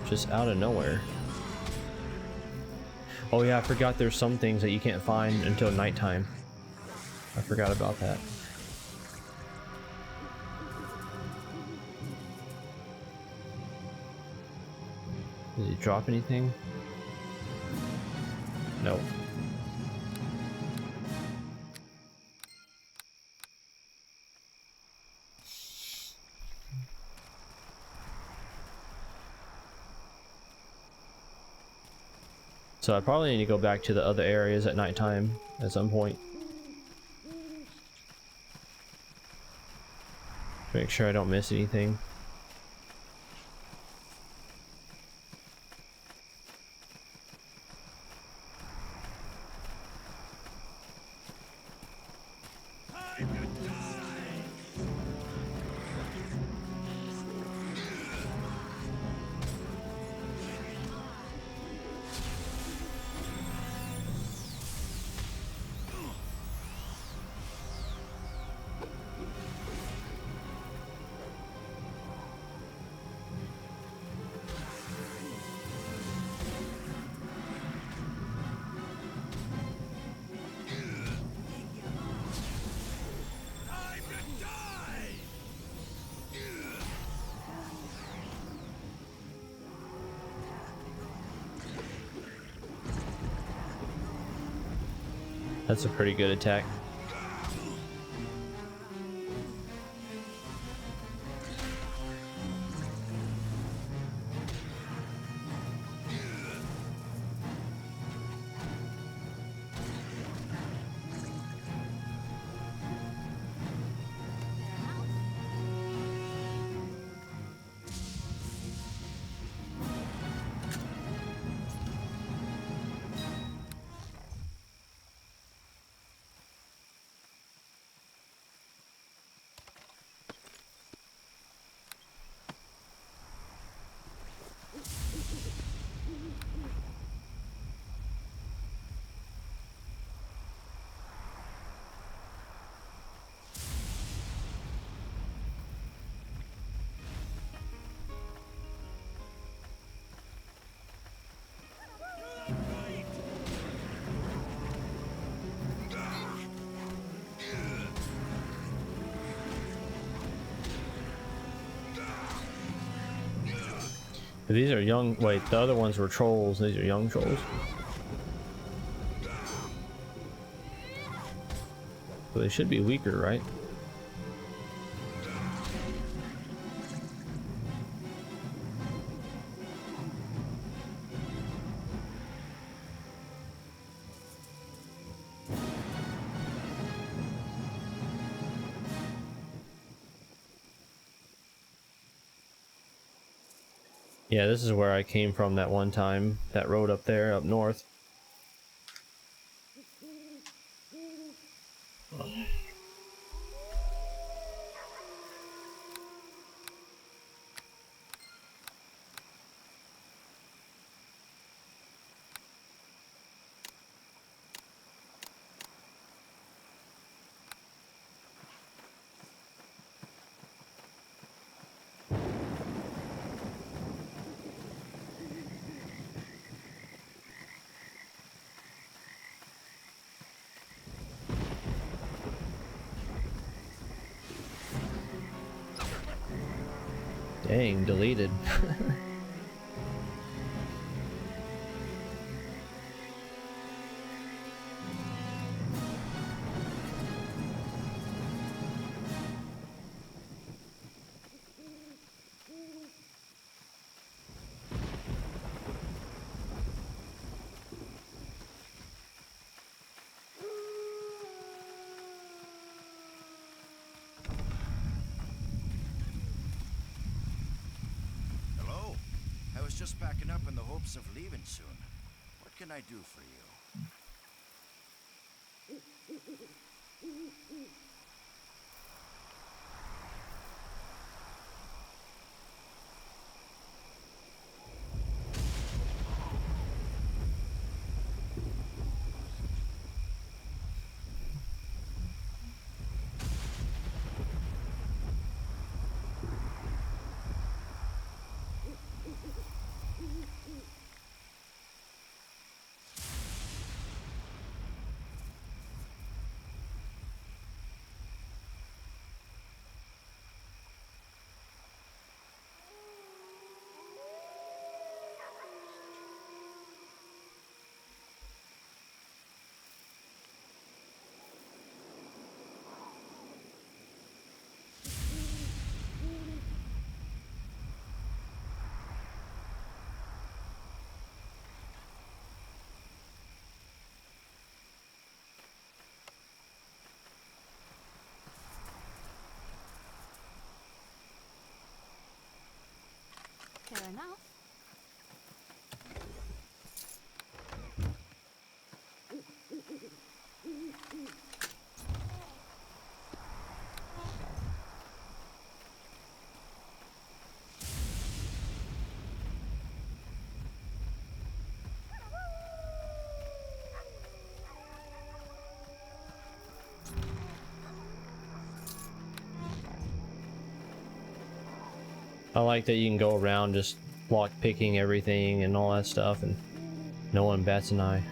Just out of nowhere. Oh yeah, I forgot there's some things that you can't find until nighttime. I forgot about that. Did he drop anything? No. So I probably need to go back to the other areas at nighttime at some point. Make sure I don't miss anything. That's a pretty good attack. These are young. Wait, the other ones were trolls. These are young trolls. So they should be weaker, right? Yeah, this is where I came from that one time. That road up there, up north. Dang, deleted. Hello. I was just packing up in the hopes of leaving soon. What can I do for you? Fair enough. I like that you can go around just lock picking everything and all that stuff, and no one bats an eye.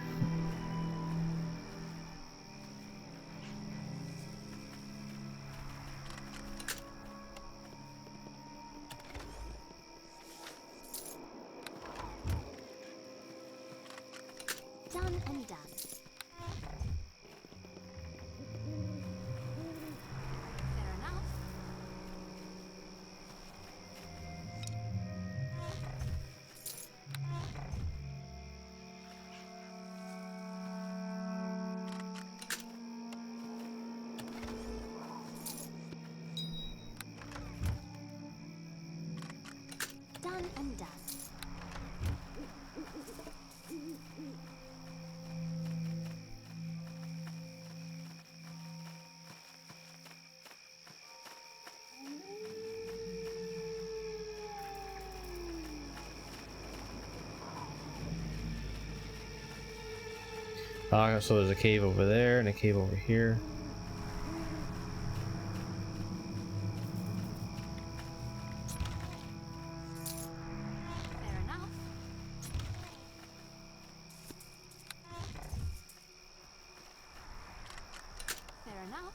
Done and done. So there's a cave over there and a cave over here. Fair enough. Fair enough.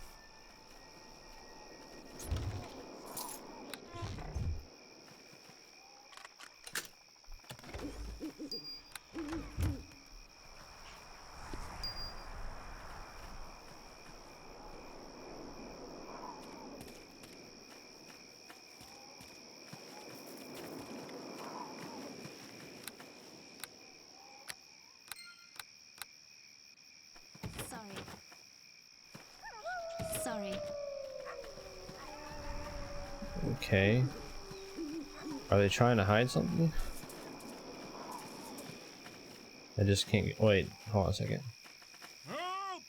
Sorry. Sorry. Okay. Are they trying to hide something? I just can't get, wait, hold on a second. Help!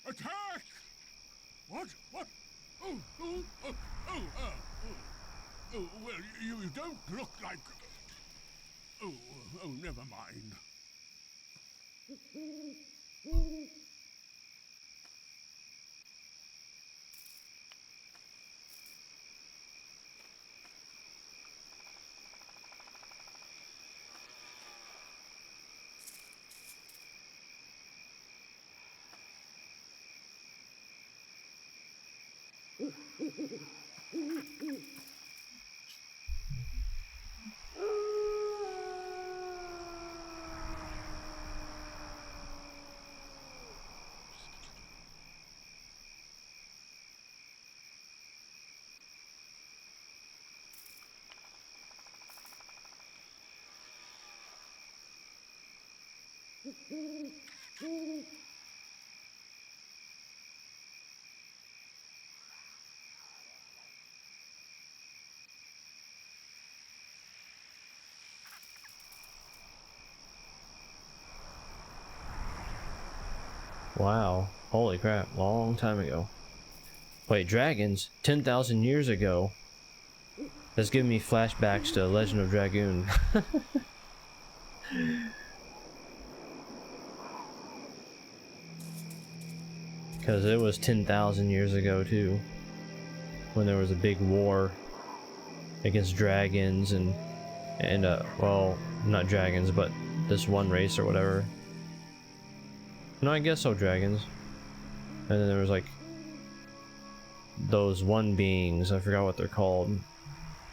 Attack! What? What? Oh, oh, oh, oh, oh, oh, well, you don't look like... Oh, oh, never mind. Wow. Holy crap. Long time ago. Wait, dragons? 10,000 years ago? That's giving me flashbacks to Legend of Dragoon. Because it was 10,000 years ago too. When there was a big war against dragons and well, not dragons, but this one race or whatever. No, I guess so, dragons. And then there was like those one beings, I forgot what they're called,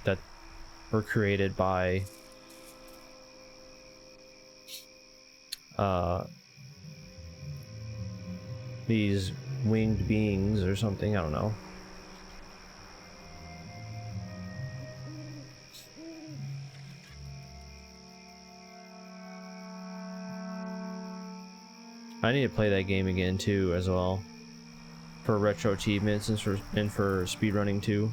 that were created by these winged beings or something, I don't know. I need to play that game again too, as well, for retro achievements and for speedrunning too.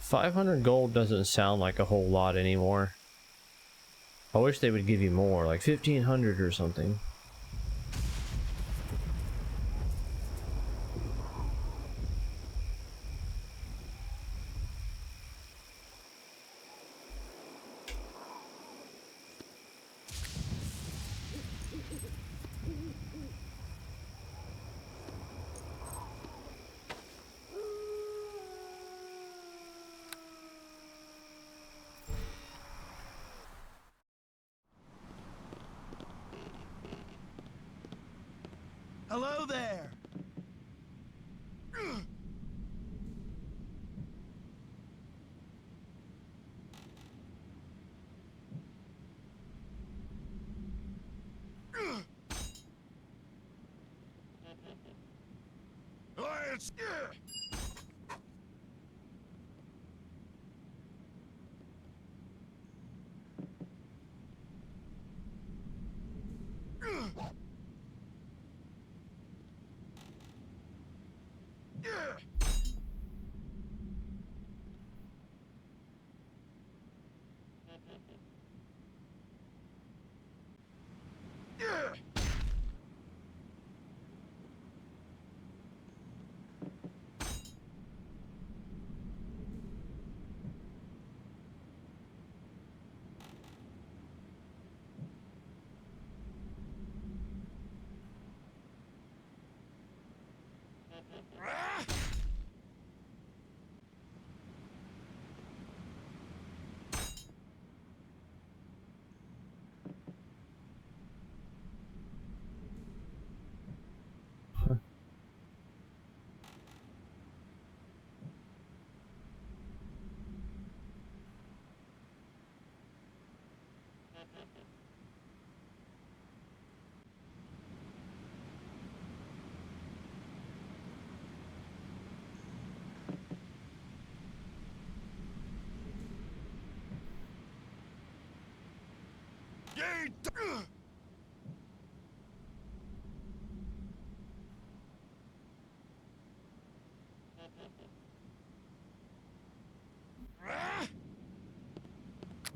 $500 gold doesn't sound like a whole lot anymore. I wish they would give you more, like 1,500 or something. Hello there! It's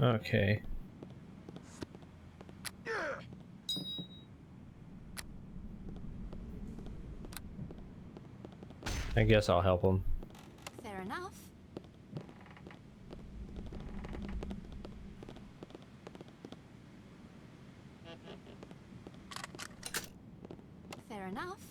Okay. I guess I'll help him. Fair enough. Fair enough.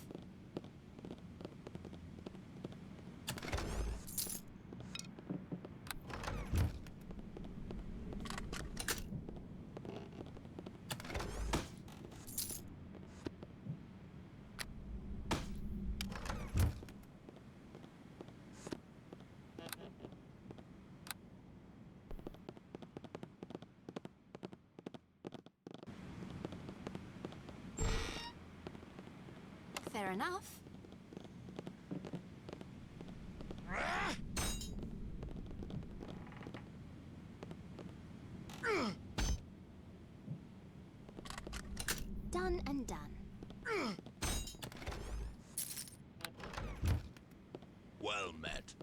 Fair enough. Done and done. well met.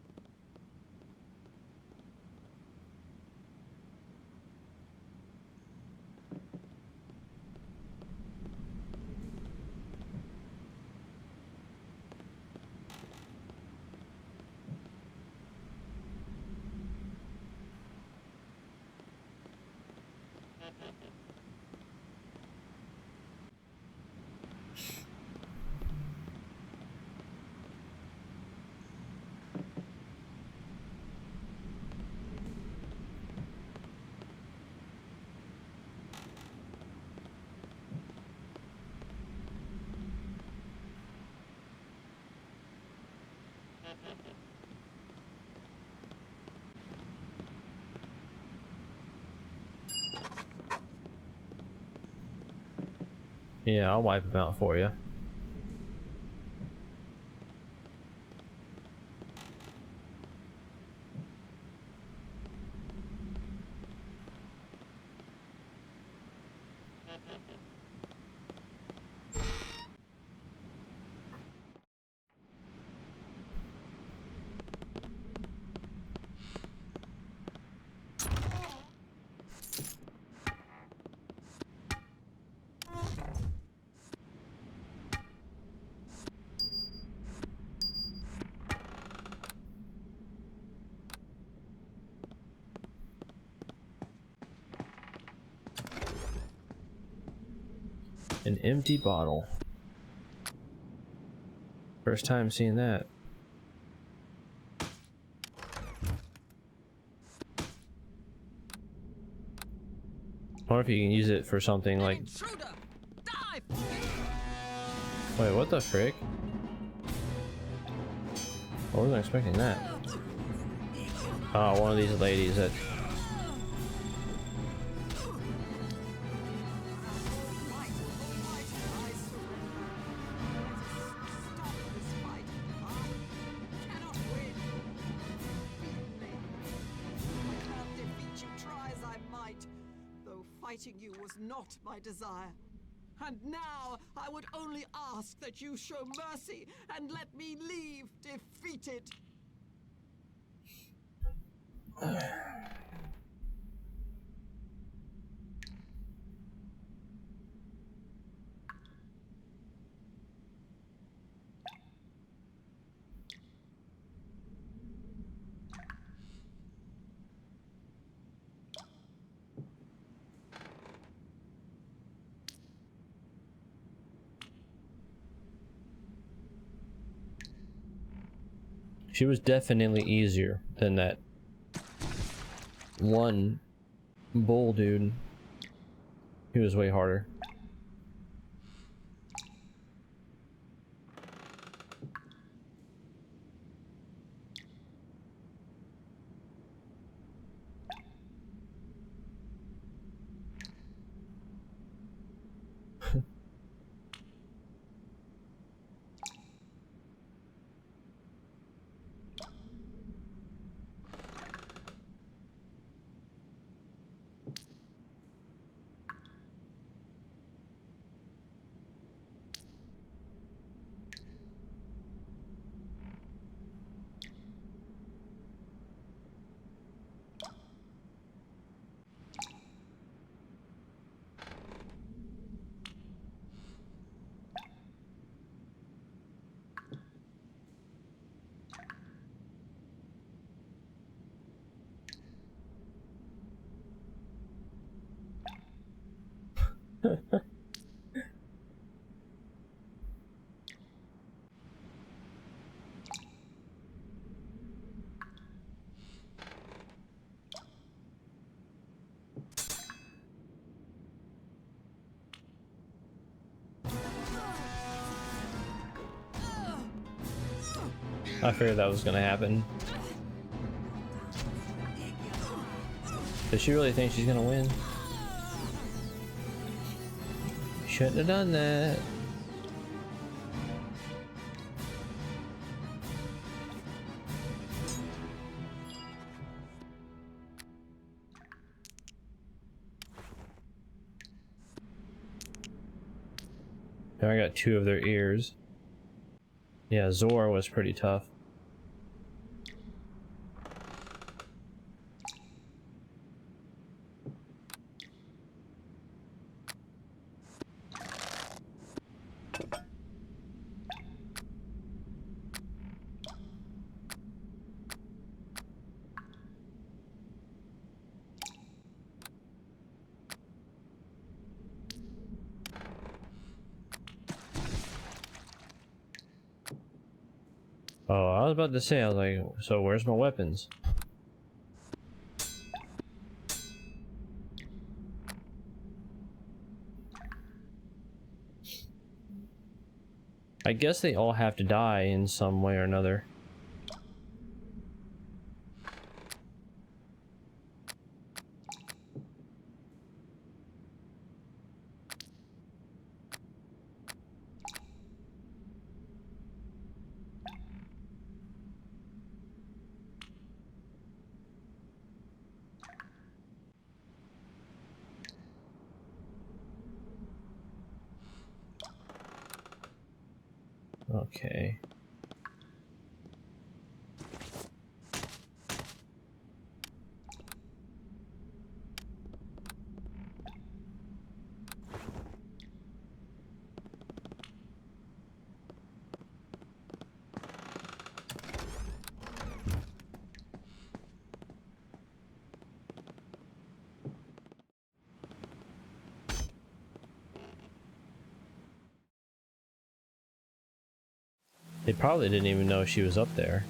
Yeah, I'll wipe him out for you. An empty bottle. First time seeing that. I wonder if you can use it for something like... Intruder! Dive! Wait, what the frick? I wasn't expecting that. Oh, one of these ladies that... fighting you was not my desire. And now I would only ask that you show mercy and let me leave defeated. She was definitely easier than that one bull dude. He was way harder. I figured that was gonna happen. Does she really think she's gonna win? Shouldn't have done that. Now I got 2 of their ears. Yeah, Zor was pretty tough. Oh, I was about to say, I was like, so where's my weapons? I guess they all have to die in some way or another. Okay. They probably didn't even know she was up there.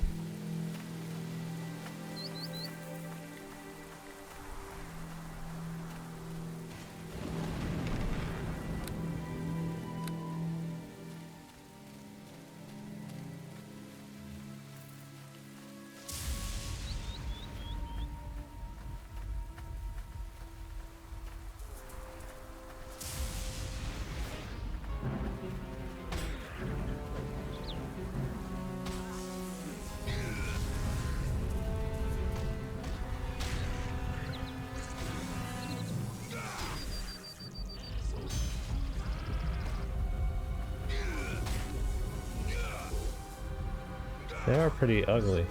They are pretty ugly.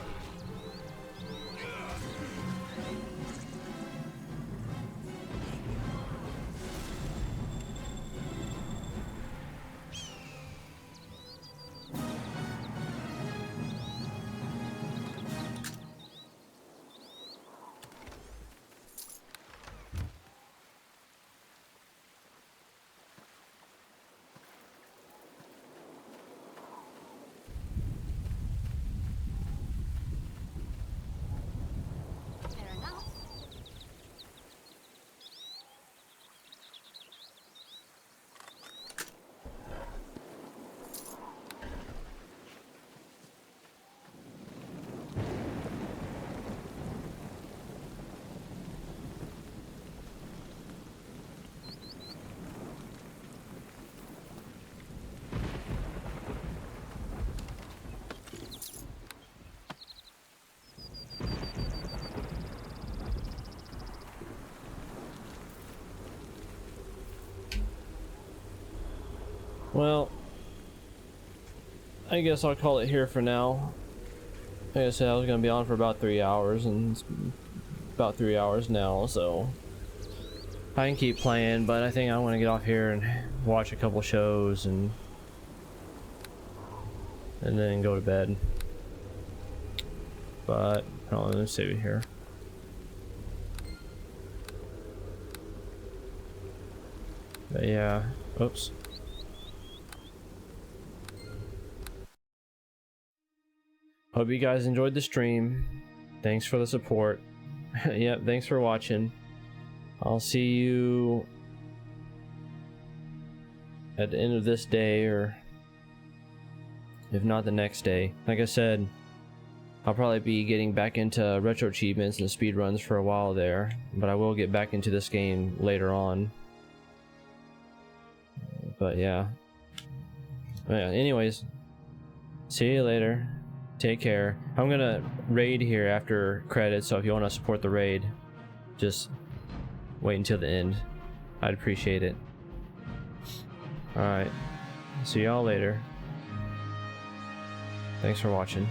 Fair enough. Well, I guess I'll call it here for now. Like I said, I was gonna be on for about 3 hours, and it's about 3 hours now, so I can keep playing, but I think I want to get off here and watch a couple shows and then go to bed. But hold on, let me save it here. But yeah, oops. Hope you guys enjoyed the stream. Thanks for the support. Yep, thanks for watching. I'll see you at the end of this day, or if not the next day. Like I said, I'll probably be getting back into retro achievements and speed runs for a while there, but I will get back into this game later on. But yeah. Anyways, see you later. Take care. I'm gonna raid here after credits, so if you want to support the raid, just wait until the end. I'd appreciate it. Alright. See y'all later. Thanks for watching.